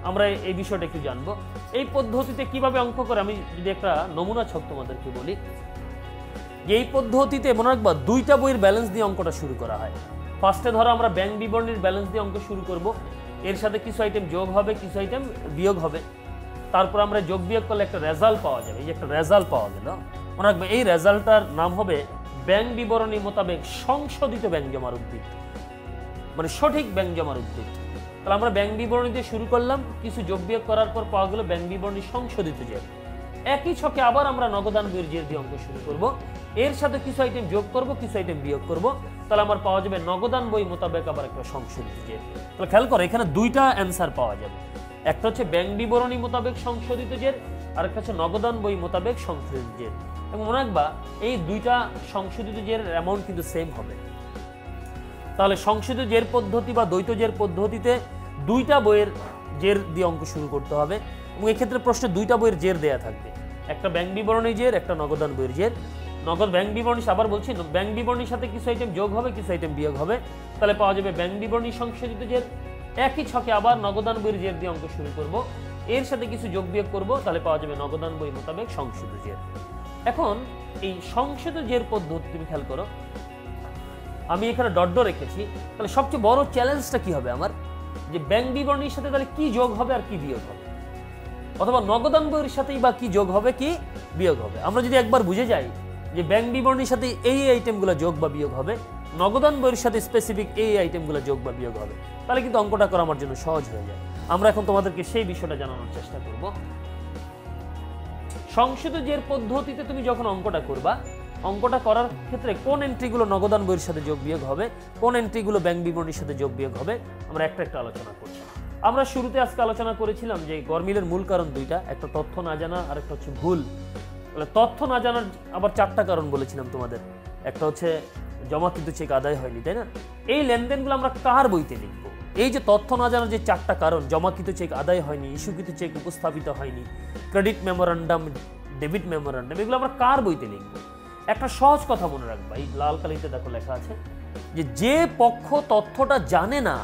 আমরা এই বিষয়টা একটু জানবো। এই পদ্ধতিতে কিভাবে অঙ্ক করে, আমি যদি একটা নমুনা ছক তোমাদেরকে বলি, এই পদ্ধতিতে মনে রাখবা দুইটা বইয়ের ব্যালেন্স দিয়ে অঙ্কটা শুরু করা হয়। ফার্স্টে ধরো আমরা ব্যাংক বিবরণীর ব্যালেন্স দিয়ে অঙ্ক শুরু করব, এর সাথে কিছু আইটেম যোগ হবে, কিছু আইটেম বিয়োগ হবে, তারপর আমরা যোগ বিয়োগ করলে একটা রেজাল্ট পাওয়া যাবে। এই যে একটা রেজাল্ট পাওয়া গেল, মনে রাখবে এই রেজাল্টটার নাম হবে ব্যাংক বিবরণী মোতাবেক সংশোধিত ব্যাংক জমার উদ্ভিদ, মানে সঠিক ব্যাংক জমার উদ্ভিদ। তাহলে আমরা ব্যাংক বিবরণী দিয়ে শুরু করলাম, কিছু যোগ বিয়োগ করার পর পাওয়া গেল ব্যাংক বিবরণী সংশোধিত জের। একই ছকে আবার আমরা নগদান বইয়ের জের দিয়ে অঙ্ক শুরু করব, এর সাথে কিছু আইটেম যোগ করব, কিছু আইটেম বিয়োগ করব, তাহলে আমার পাওয়া যাবে নগদান বই মোতাবেক আবার একটা সংশোধিত জের। তাহলে খেয়াল করো এখানে দুইটা অ্যান্সার পাওয়া যাবে, একটা হচ্ছে ব্যাংক বিবরণী মোতাবেক সংশোধিত জের, আর একটা হচ্ছে নগদান বই মোতাবেক সংশোধিত জের। এবং মনে রাখবা এই দুইটা সংশোধিত জেরের অ্যামাউন্ট কিন্তু সেম হবে। তাহলে সংশোধিত জের পদ্ধতি বা দ্বৈত জের পদ্ধতিতে দুইটা বইয়ের জের দিয়ে অঙ্ক শুরু করতে হবে, এবং এক্ষেত্রে প্রশ্নে দুইটা বইয়ের জের দেয়া থাকবে, একটা ব্যাংক বিবরণী জের, একটা নগদান বইয়ের জের। নগদ ব্যাংক বিবরণী, আবার বলছি ব্যাংক বিবরণীর সাথে কিছু আইটেম যোগ হবে, কিছু আইটেম বিয়োগ হবে, তাহলে পাওয়া যাবে ব্যাংক বিবরণী সংশোধিত জের। একই ছকে আবার নগদান বইয়ের জের দিয়ে অঙ্ক শুরু করব, এর সাথে কিছু যোগ বিয়োগ করব, তাহলে পাওয়া যাবে নগদান বই মোতাবেক সংশোধিত জের। এখন এই সংশোধিত জের পদ্ধতি তুমি খেয়াল করো, আমি এখানে ডট রেখেছি, তাহলে সবচেয়ে বড় চ্যালেঞ্জটা কি হবে আমার, যে ব্যাংক বিবরণীর সাথে তাহলে কি যোগ হবে আর কি বিয়োগ হবে, অথবা নগদান বইয়ের সাথেই বা কি যোগ হবে কি বিয়োগ হবে। আমরা যদি একবার বুঝে যাই যে ব্যাংক বিবরণীর সাথে এই আইটেমগুলো যোগ বা বিয়োগ হবে, নগদান বইয়ের সাথে স্পেসিফিক এই আইটেমগুলো যোগ বা বিয়োগ হবে, তাহলে কিন্তু অঙ্কটা করা আমার জন্য সহজ হয়ে যায়। আমরা এখন তোমাদেরকে সেই বিষয়টা জানানোর চেষ্টা করব। সংশোধিত জের পদ্ধতিতে তুমি যখন অঙ্কটা করবা, অঙ্কটা করার ক্ষেত্রে কোন এন্ট্রিগুলো নগদান বইয়ের সাথে যোগ বিয়োগ হবে, কোন এন্ট্রিগুলো ব্যাংক বিবরণীর সাথে যোগ বিয়োগ হবে, আমরা একটা একটা আলোচনা করছি। আমরা শুরুতে আজকে আলোচনা করেছিলাম যে গরমিলের মূল কারণ দুইটা, একটা তথ্য না জানা আর একটা হচ্ছে ভুল। তাহলে তথ্য না জানার আবার চারটা কারণ বলেছিলাম তোমাদের, একটা হচ্ছে জমাকৃত চেক আদায় হয়নি, তাই না? এই লেনদেনগুলো আমরা কার বইতে লিখবো? এই যে তথ্য না জানার যে চারটা কারণ, জমাকৃত চেক আদায় হয়নি, ইস্যুকৃত চেক উপস্থাপিত হয়নি, ক্রেডিট মেমোরান্ডাম, ডেবিট মেমোরান্ডাম, এগুলো আমরা কার বইতে লিখবো? একটা সহজ কথা মনে রাখবা, এই লাল কালিতে দেখো লেখা আছে যে পক্ষ তথ্যটা জানে না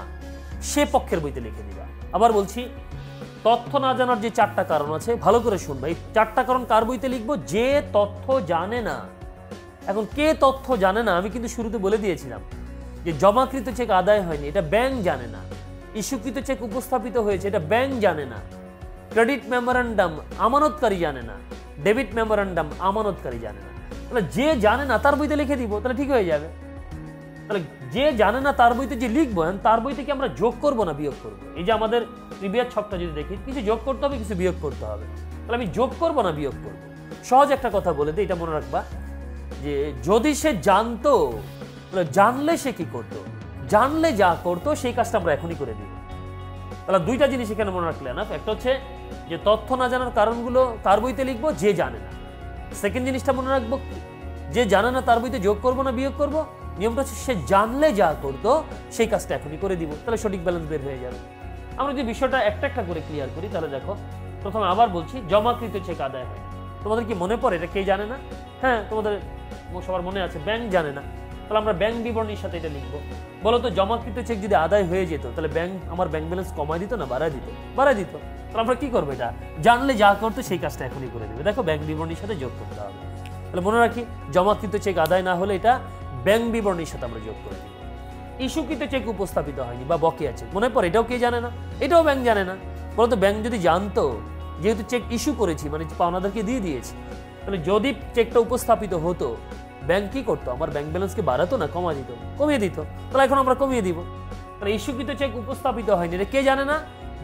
সে পক্ষের বইতে লিখে দিবা। আবার বলছি, তথ্য না জানার যে চারটা কারণ আছে ভালো করে শুনবা, এই চারটা কারণ কার বইতে লিখবো? যে তথ্য জানে না। এখন কে তথ্য জানে না? আমি কিন্তু শুরুতে বলে দিয়েছিলাম যে জমাকৃত চেক আদায় হয়নি, এটা ব্যাংক জানে না। ইস্যুকৃত চেক উপস্থাপিত হয়েছে, এটা ব্যাংক জানে না। ক্রেডিট মেমোরান্ডাম আমানতকারী জানে না, ডেবিট মেমোরান্ডাম আমানতকারী জানে না। তাহলে যে জানে না তার বইতে লিখে দিব, তাহলে ঠিক হয়ে যাবে। তাহলে যে জানে না তার বইতে যে লিখবো, তার বই থেকে আমরা যোগ করবো না বিয়োগ করবো? এই যে আমাদের প্রিভিয়াস ছকটা যদি দেখি, কিছু যোগ করতে হবে, কিছু বিয়োগ করতে হবে, তাহলে আমি যোগ করবো না বিয়োগ করবো? সহজ একটা কথা বলে দিই, এটা মনে রাখবা যে যদি সে জানতো, জানলে সে কি করতো? জানলে যা করতো সেই কাজটা আমরা এখনই করে দিব। তাহলে দুইটা জিনিস এখানে মনে রাখলে না, একটা হচ্ছে যে তথ্য না জানার কারণগুলো কার বইতে লিখবো? যে জানে না। সেকেন্ড জিনিসটা মনে রাখবো, যে জানে না তার বইতে যোগ করবো না বিয়োগ করবো? নিয়মটা হচ্ছে সে জানলে যা করতো সেই কাজটা এখনই করে দিব, তাহলে সঠিক ব্যালেন্স বের হয়ে যাবে। আমরা যদি বিষয়টা একটা একটা করে ক্লিয়ার করি, তাহলে দেখো প্রথমে আবার বলছি, জমাকৃত চেক আদায় হয়। তোমাদের কি মনে পড়ে এটা কে জানে না? হ্যাঁ, তোমাদের সবার মনে আছে, ব্যাংক জানে না। তাহলে আমরা ব্যাংক বিবরণীর সাথে এটা লিখবো। বলো তো, জমাকৃত চেক যদি আদায় হয়ে যেত তাহলে ব্যাংক আমার ব্যাংক ব্যালেন্স কমায় দিত না বাড়ায় দিত? বাড়ায় দিত। তাহলে আমরা কি করবো? এটা জানলে যা করতো সেই কাজটা এখনই করে দেবে। দেখো, ব্যাংক বিবরণীর সাথে যোগ করতে হবে। তাহলে মনে রাখি, জমাকৃত চেক আদায় না হলে এটা ব্যাংক বিবরণীর সাথে আমরা যোগ করে দিব। ইস্যুকৃত চেক উপস্থাপিত হয়নি বা বকেয়া চেক, মনে পড়ে এটাও কে জানে না? এটাও ব্যাংক জানে না। বলতো, ব্যাংক যদি জানতো, যেহেতু চেক ইস্যু করেছি মানে পাওনাদারকে দিয়ে দিয়েছি, তাহলে যদি চেকটা উপস্থাপিত হতো, ব্যাংক কি করতো? আমার ব্যাংক ব্যালেন্সকে বাড়াতো না কমা দিত? কমিয়ে দিত। তাহলে এখন আমরা কমিয়ে দিব। তাহলে ইস্যুকৃত চেক উপস্থাপিত হয়নি, এটা কে জানে না?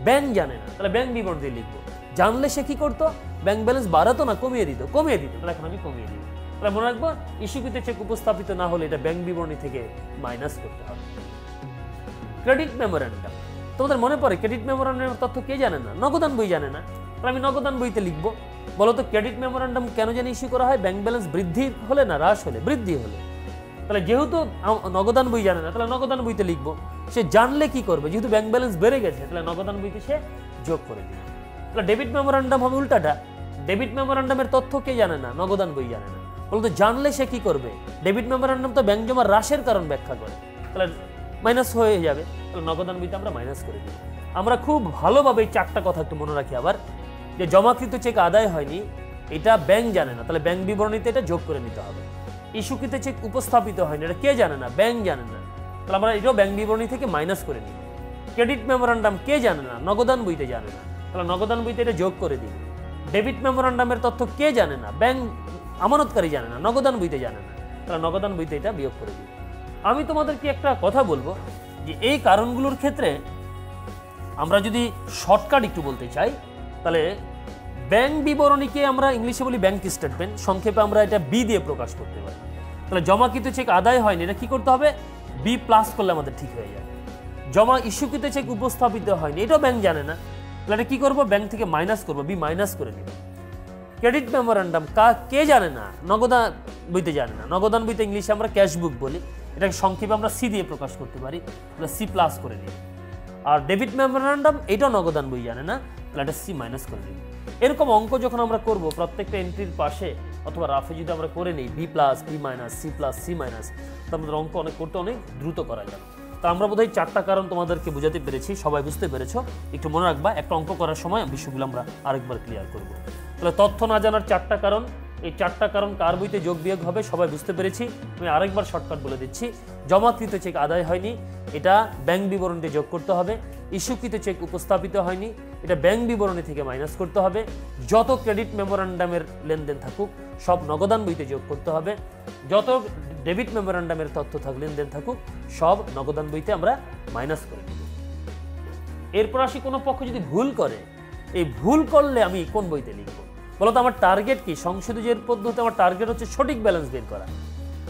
ব্যাংক জানে না। তাহলে ব্যাংক বিবরণী লিখবো। জানলে সে কি করতো? ব্যাংক ব্যালেন্স বাড়াতো না কমিয়ে দিত? কমিয়ে দিত। তাহলে এখন আমি কমিয়ে দিব। তাহলে মনে রাখবো, ইস্যুকৃত চেক উপস্থাপিত না হলে এটা ব্যাংক বিবরণী থেকে মাইনাস করতে হবে। ক্রেডিট মেমোরান্ডাম, তোমাদের মনে পড়ে ক্রেডিট মেমোরান্ডামের তথ্য কে জানে না? নগদান বই জানে না। তাহলে আমি নগদান বইতে লিখবো। বলতো, ক্রেডিট মেমোরান্ডাম কেন জানি ইস্যু করা হয়? ব্যাংক ব্যালেন্স বৃদ্ধি হলে না হ্রাস হলে? বৃদ্ধি হলে। তাহলে যেহেতু নগদান বই জানে না, তাহলে নগদান বইতে লিখবো। সে জানলে কি করবে? যেহেতু ব্যাংক ব্যালেন্স বেড়ে গেছে, তাহলে নগদান বইতে সে যোগ করে দিবে। তাহলে ডেবিট মেমোরান্ডাম হবে উল্টাটা। ডেবিট মেমোরান্ডামের তথ্য কে জানে না? নগদান বই জানে না। বলতো, জানলে সে কি করবে? ডেবিট মেমোরান্ডাম তো ব্যাংক জমা হ্রাসের কারণ ব্যাখ্যা করে, তাহলে মাইনাস হয়ে যাবে। তাহলে নগদান বইতে আমরা মাইনাস করে দিই। আমরা খুব ভালোভাবে এই চারটা কথা একটু মনে রাখি আবার, যে জমাকৃত চেক আদায় হয়নি, এটা ব্যাংক জানে না, তাহলে ব্যাংক বিবরণীতে এটা যোগ করে নিতে হবে। ইস্যুকৃত চেক উপস্থাপিত হয়নি, এটা কে জানে না? ব্যাংক জানে না, তাহলে আমরা এটাও ব্যাংক বিবরণী থেকে মাইনাস করে নিই। ক্রেডিট মেমোরান্ডাম কে জানে না? নগদান বইতে জানে না, তাহলে নগদান বইতে এটা যোগ করে দিই। ডেবিট মেমোরান্ডামের তথ্য কে জানে না? ব্যাংক আমানতকারী জানে না, নগদান বইতে জানে না, তাহলে নগদান বইতে এটা বিয়োগ করে দিই। আমি তোমাদেরকে একটা কথা বলবো, যে এই কারণগুলোর ক্ষেত্রে আমরা যদি শর্টকাট একটু বলতে চাই, তাহলে ব্যাংক বিবরণীকে আমরা ইংলিশে বলি ব্যাংক স্টেটমেন্ট, সংক্ষেপে আমরা এটা বি দিয়ে প্রকাশ করতে পারি। তাহলে জমাকৃত চেক আদায় হয়নি, এটা কি করতে হবে, বি প্লাস করলে আমাদের ঠিক হয়ে যাবে। জমা ইস্যুকৃত চেক উপস্থাপিত হয়নি, এটাও ব্যাংক জানে না, তাহলে এটা কি করবো, ব্যাংক থেকে মাইনাস করবো, বি মাইনাস করে নিব। ক্রেডিট মেমোরান্ডাম কে জানে না, নগদান বইতে জানে না, নগদান বইতে ইংলিশে আমরা ক্যাশ বুক বলি, এটাকে সংক্ষেপে আমরা সি দিয়ে প্রকাশ করতে পারি, তাহলে সি প্লাস করে নিব। আর ডেবিট মেমোরান্ডাম এটাও নগদান বই জানে না, তাহলে এটা সি মাইনাস করে নিব। এরকম অঙ্ক যখন আমরা করব প্রত্যেকটা এন্ট্রির পাশে অথবা রাফে যদি আমরা করে নিই B plus B minus C plus C minus, তো আমাদের অঙ্ক অনেক করতে অনেক দ্রুত করা যাবে। তো আমরা বোধহয় 4টা কারণ তোমাদেরকে বোঝাতে পেরেছি, সবাই বুঝতে পেরেছো। একটু মনে রাখবা, একটা অঙ্ক করার সময় বিষয়গুলো আমরা আরেকবার ক্লিয়ার করব। তাহলে তথ্য না জানার 4টা কারণ, এই 4টা কারণ কার বইতে যোগ বিয়োগ হবে সবাই বুঝতে পেরেছি। আমি আরেকবার শর্টকাট বলে দিচ্ছি। জমাকৃত চেক আদায় হয়নি, এটা ব্যাংক বিবরণীতে যোগ করতে হবে। ইস্যুকৃত চেক উপস্থাপিত হয়নি, এটা ব্যাংক বিবরণী থেকে মাইনাস করতে হবে। যত ক্রেডিট মেমোরান্ডামের লেনদেন থাকুক সব নগদান বইতে যোগ করতে হবে। যত ডেবিট মেমোরান্ডামের তথ্য লেনদেন থাকুক সব নগদান বইতে আমরা মাইনাস করে দেব। এরপর আসি, কোনো পক্ষ যদি ভুল করে, এই ভুল করলে আমি কোন বইতে লিখবো বলতো? আমার টার্গেট কি, সংশোধিত পদ্ধতিতে আমার টার্গেট হচ্ছে সঠিক ব্যালেন্স বের করা।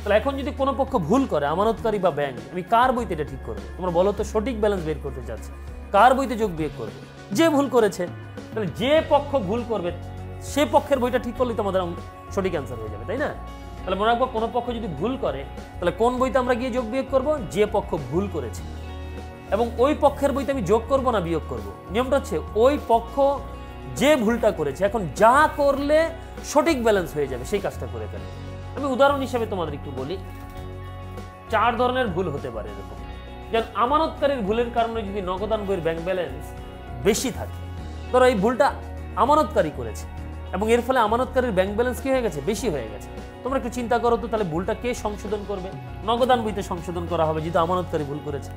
তাহলে এখন যদি কোনো পক্ষ ভুল করে, আমানতকারী বা ব্যাংক, আমি কার বইতে এটা ঠিক করবো? তোমরা বলো তো, সঠিক ব্যালেন্স বের করতে চাচ্ছি, কার বইতে যোগ বিয়োগ করবো? যে ভুল করেছে। তাহলে যে পক্ষ ভুল করবে সে পক্ষের বইটা ঠিক করলে তোমাদের সঠিক অ্যান্সার হয়ে যাবে, তাই না? তাহলে মনে রাখবো, কোনো পক্ষ যদি ভুল করে তাহলে কোন বইতে আমরা গিয়ে যোগ বিয়োগ করবো? যে পক্ষ ভুল করেছে। এবং ওই পক্ষের বইতে আমি যোগ করবো না বিয়োগ করবো? নিয়মটা হচ্ছে ওই পক্ষ যে ভুলটা করেছে এখন যা করলে সঠিক ব্যালেন্স হয়ে যাবে সেই কাজটা করে ফেলবে। আমি উদাহরণ হিসেবে তোমাদের একটু বলি। 4 ধরনের ভুল হতে পারে এরকম। যেমন আমানতকারীর ভুলের কারণে যদি নগদান বইয়ের ব্যাংক ব্যালেন্স বেশি থাকে, ধরো এই ভুলটা আমানতকারী করেছে এবং এর ফলে আমানতকারীর ব্যাংক ব্যালেন্স কি হয়ে গেছে, বেশি হয়ে গেছে। তোমরা একটু চিন্তা করো তো, তাহলে ভুলটা কে সংশোধন করবে? নগদান বইতে সংশোধন করা হবে যেহেতু আমানতকারী ভুল করেছে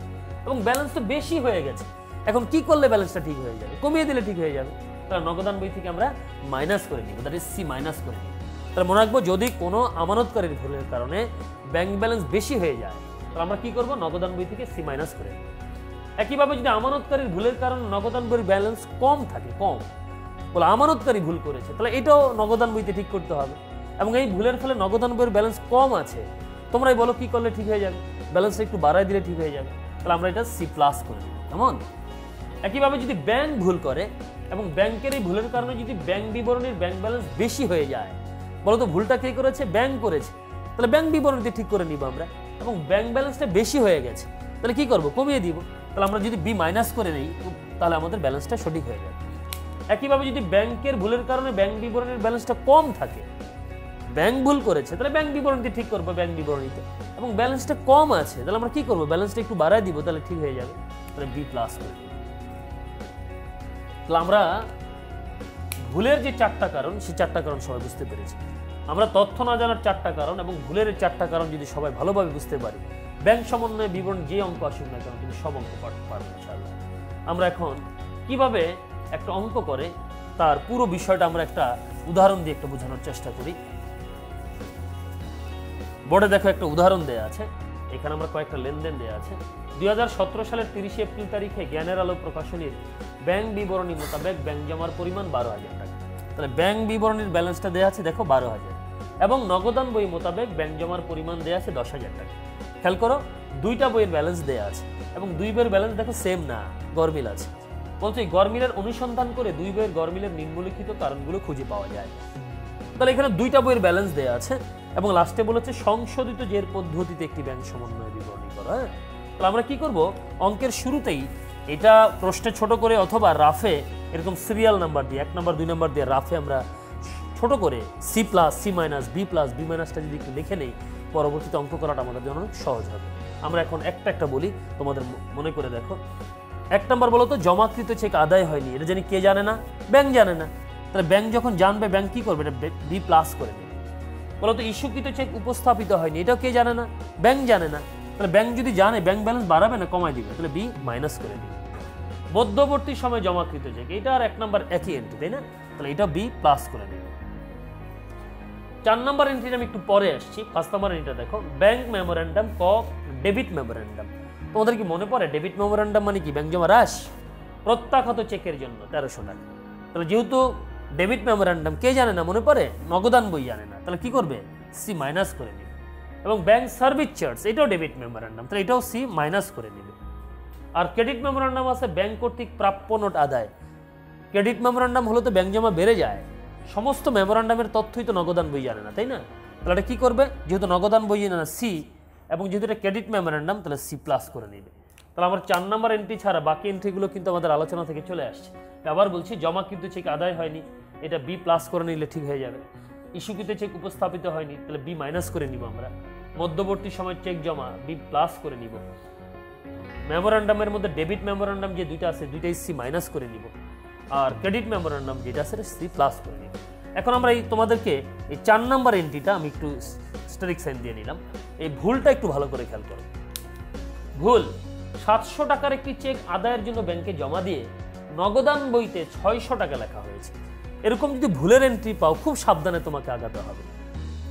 এবং ব্যালেন্স তো বেশি হয়ে গেছে। এখন কি করলে ব্যালেন্সটা ঠিক হয়ে যাবে? কমিয়ে দিলে ঠিক হয়ে যাবে। তাহলে নগদান বই থেকে আমরা মাইনাস করে নিব, দ্যাট ইজ সি মাইনাস করে নিব। তাহলে মনে রাখবো, যদি কোনো আমানতকারীর ভুলের কারণে ব্যাংক ব্যালেন্স বেশি হয়ে যায় তাহলে আমরা কি করব, নগদান বই থেকে সি মাইনাস করে নিব। একইভাবে যদি আমানতকারীর ভুলের কারণে নগদান বইয়ের ব্যালেন্স কম থাকে, কম বলে আমানতকারী ভুল করেছে, তাহলে এটাও নগদান বইতে ঠিক করতে হবে। এবং এই ভুলের ফলে নগদান বইয়ের ব্যালেন্স কম আছে, তোমরাই বলো কি করলে ঠিক হয়ে যাবে? ব্যালেন্সটা একটু বাড়ায় দিলে ঠিক হয়ে যাবে। তাহলে আমরা এটা সি প্লাস করে দিব, কেমন? একইভাবে যদি ব্যাংক ভুল করে এবং ব্যাংকের এই ভুলের কারণে যদি ব্যাংক বিবরণীর ব্যাংক ব্যালেন্স বেশি হয়ে যায়, বলতো ভুলটা কে করেছে? ব্যাংক করেছে, তাহলে ব্যাংক বিবরণীতে ঠিক করে নিব আমরা। এবং ব্যাংক ব্যালেন্সটা বেশি হয়ে গেছে, তাহলে কি করব, কমিয়ে দিব। তাহলে আমরা যদি বি মাইনাস করে নিই তাহলে আমাদের ব্যালেন্সটা সঠিক হয়ে যাবে। একইভাবে যদি ব্যাংকের ভুলের কারণে ব্যাংক বিবরণীর ব্যালেন্সটা কম থাকে, ব্যাংক ভুল করেছে তাহলে ব্যাংক বিবরণীতে ঠিক করবো, ব্যাংক বিবরণীতে, এবং ব্যালেন্সটা কম আছে তাহলে আমরা কি করবো, ব্যালেন্সটা একটু বাড়ায় দিব, তাহলে ঠিক হয়ে যাবে, তাহলে বি প্লাস করে দিব। তাহলে আমরা ভুলের যে 4টা কারণ, সেই 4টা কারণ সবাই বুঝতে পেরেছি। আমরা তথ্য না জানার 4টা কারণ এবং ভুলের 4টা কারণ যদি সবাই ভালোভাবে বুঝতে পারি, ব্যাংক সমন্বয় বিবরণ যে অঙ্ক আসুক না কেন তুমি সব অঙ্ক পারবে ইনশাআল্লাহ। আমরা এখন কিভাবে একটা অঙ্ক করে তার পুরো বিষয়টা আমরা একটা উদাহরণ দিয়ে একটু বোঝানোর চেষ্টা করি। বোর্ডে দেখো একটা উদাহরণ দেয়া আছে, এখানে আমরা কয়েকটা লেনদেন দেয়া আছে। 2017 সালের 30 এপ্রিল তারিখে জ্ঞানের আলো প্রকাশনীর ব্যাংক বিবরণী মোতাবেক ব্যাংক জমার পরিমাণ 12,000 টাকা। তাহলে ব্যাংক বিবরণীর ব্যালেন্সটা দেওয়া আছে দেখো 12,000, এবং নগদান বই মোতাবেক ব্যাংক জমার পরিমাণ দেওয়া আছে 10,000 টাকা। খেয়াল করো, দুইটা বইয়ের ব্যালেন্স দেওয়া আছে এবং দুই বইয়ের ব্যালেন্স দেখো সেম না, গরমিল আছে। বলছে গরমিলের অনুসন্ধান করে দুই বইয়ের গরমিলের নিম্নলিখিত কারণগুলো খুঁজে পাওয়া যায়। তাহলে এখানে দুইটা বইয়ের ব্যালেন্স দেওয়া আছে এবং লাস্টে বলেছে সংশোধিত জের পদ্ধতিতে একটি ব্যাংক সমন্বয় বিবরণী করো। হ্যাঁ, তাহলে আমরা কি করব, অঙ্কের শুরুতেই এটা প্রশ্নে ছোট করে অথবা রাফে এরকম সিরিয়াল নাম্বার দিয়ে 1 নাম্বার 2 নাম্বার দিয়ে রাফে আমরা ছোট করে C plus C minus B plus B মাইনাসটা যদি একটু লিখে নেই, পরবর্তীতে অঙ্ক করাটা আমাদের জন্য অনেক সহজ হবে। আমরা এখন একটা বলি, তোমাদের মনে করে দেখো। 1 নাম্বার বলো তো, জমাকৃত চেক আদায় হয়নি, এটা জানি কে জানে না, ব্যাংক জানে না। তাহলে ব্যাংক যখন জানবে ব্যাংক কি করবে, এটা বি প্লাস করে নেবে। বলো তো, ইস্যুকৃত চেক উপস্থাপিত হয়নি, এটাও কে জানে না, ব্যাংক জানে না। তাহলে ব্যাংক যদি জানে ব্যাংক ব্যালেন্স বাড়াবে না কমায় দিবে, তাহলে বি মাইনাস করে দিবে। মধ্যবর্তী সময় জমাকৃত চেক, এটা আর 1 নাম্বার একই এন্ট্রি, তাই না? তাহলে এটা বি প্লাস করে নেবে। 4 নাম্বার এন্ট্রি আমি একটু পরে আসছি। 5 নাম্বার এন্ট্রিটা দেখো, ব্যাংক মেমোরেন্ডাম ক ডেবিট মেমোরেন্ডাম। তোমাদের কি মনে পড়ে ডেবিট মেমোরেন্ডাম মানে কি? ব্যাংক জমা হ্রাস প্রত্যাখ্যাত চেকের জন্য 1300 টাকা। তাহলে যেহেতু ডেবিট মেমোরেন্ডাম কে জানে না, মনে পড়ে? নগদান বই জানে না, তাহলে কি করবে? সি মাইনাস করে নেবে। এবং ব্যাংক সার্ভিস চার্জ, এটাও ডেবিট মেমোরেন্ডাম, তাহলে এটাও সি মাইনাস করে নেবে। আর ক্রেডিট মেমোরেন্ডাম আছে ব্যাংক কর্তৃক প্রাপ্য নোট আদায়। ক্রেডিট মেমোরেন্ডাম হলো তো ব্যাংক জমা বেড়ে যায়, সমস্ত মেমোরেন্ডামের তথ্যই তো নগদান বই জানে না, তাই না? তাহলে এটা কী করবে? যেহেতু নগদান বই জানে না, সি, এবং যেহেতু এটা ক্রেডিট মেমোরেন্ডাম তাহলে সি প্লাস করে নেবে। তাহলে আমার 4 নম্বর এন্ট্রি ছাড়া বাকি এন্ট্রিগুলো কিন্তু আমাদের আলোচনা থেকে চলে আসছে। আবার বলছি, জমা কিন্তু চেক আদায় হয়নি, এটা বি প্লাস করে নিলে ঠিক হয়ে যাবে। ইস্যুকৃত চেক উপস্থাপিত হয়নি, তাহলে বি মাইনাস করে নিব আমরা। মধ্যবর্তী সময় চেক জমা, বি প্লাস করে নিব। মেমোরেন্ডামের মধ্যে ডেবিট মেমোরেন্ডাম যে দুইটা আছে, দুইটাই সি মাইনাস করে নিব। আর ক্রেডিট মেমোরেন্ডাম যেটা আছে সি প্লাস করে নিব। এখন আমরা এই তোমাদেরকে এই 4 নম্বর এন্ট্রিটা আমি একটু স্টারিক সাইন দিয়ে নিলাম। এই ভুলটা একটু ভালো করে খেয়াল করো। ভুল, 700 টাকার একটি চেক আদায়ের জন্য ব্যাংকে জমা দিয়ে নগদান বইতে 600 টাকা লেখা হয়েছে। এরকম যদি ভুলের এন্ট্রি পাও, খুব সাবধানে তোমাকে আগাতে হবে।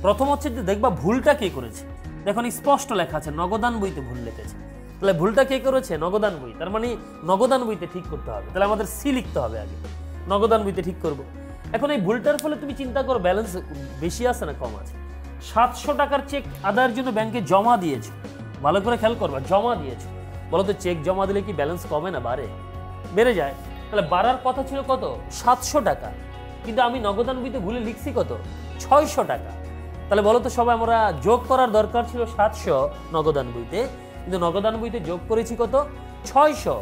প্রথম হচ্ছে যে দেখবা ভুলটা কে করেছে। দেখুন স্পষ্ট লেখা আছে নগদান বইতে ভুল লিখেছে, তাহলে ভুলটা কে করেছে? নগদান বই। তার মানে নগদান বইতে ঠিক করতে হবে, তাহলে আমাদের সি লিখতে হবে আগে, নগদান বইতে ঠিক করব। এখন এই ভুলটার ফলে তুমি চিন্তা করো ব্যালেন্স বেশি আছে না কম আছে। 700 টাকার চেক আদায়ের জন্য ব্যাংকে জমা দিয়েছো, ভালো করে খেয়াল করবা, জমা দিয়েছো। বলো তো চেক জমা দিলে কি ব্যালেন্স কমে না বাড়ে? বেড়ে যায়। তাহলে বাড়ার কথা ছিল কত? 700 টাকা, কিন্তু আমি নগদান বইতে ভুলে লিখছি কত? 600 টাকা। তাহলে বলো তো সবাই, আমরা যোগ করার দরকার ছিল 700 নগদান বইতে, কিন্তু নগদান বইতে যোগ করেছি কত? 600।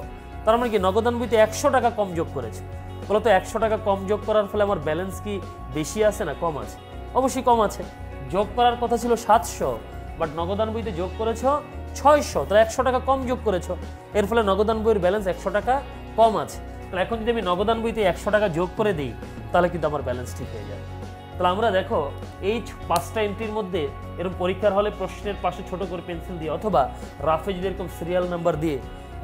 তার মানে কি নগদান বইতে 100 টাকা কম যোগ করেছে। বলো তো 100 টাকা কম যোগ করার ফলে আমার ব্যালেন্স কি বেশি আছে না কম আছে? অবশ্যই কম আছে। যোগ করার কথা ছিল 700, বাট নগদান বইতে যোগ করেছ 600, তাহলে 100 টাকা কম যোগ করেছ, এর ফলে নগদান বইয়ের ব্যালেন্স 100 টাকা কম আছে। তাহলে এখন যদি আমি নগদান বইতে 100 টাকা যোগ করে দিই, তাহলে কিন্তু আমার ব্যালেন্স ঠিক হয়ে যাবে। তাহলে আমরা দেখো এই 5টা এন্ট্রির মধ্যে এরকম পরীক্ষার হলে প্রশ্নের পাশে ছোট করে পেন্সিল দিয়ে, অথবা রাফে যদি এরকম সিরিয়াল নাম্বার দিয়ে,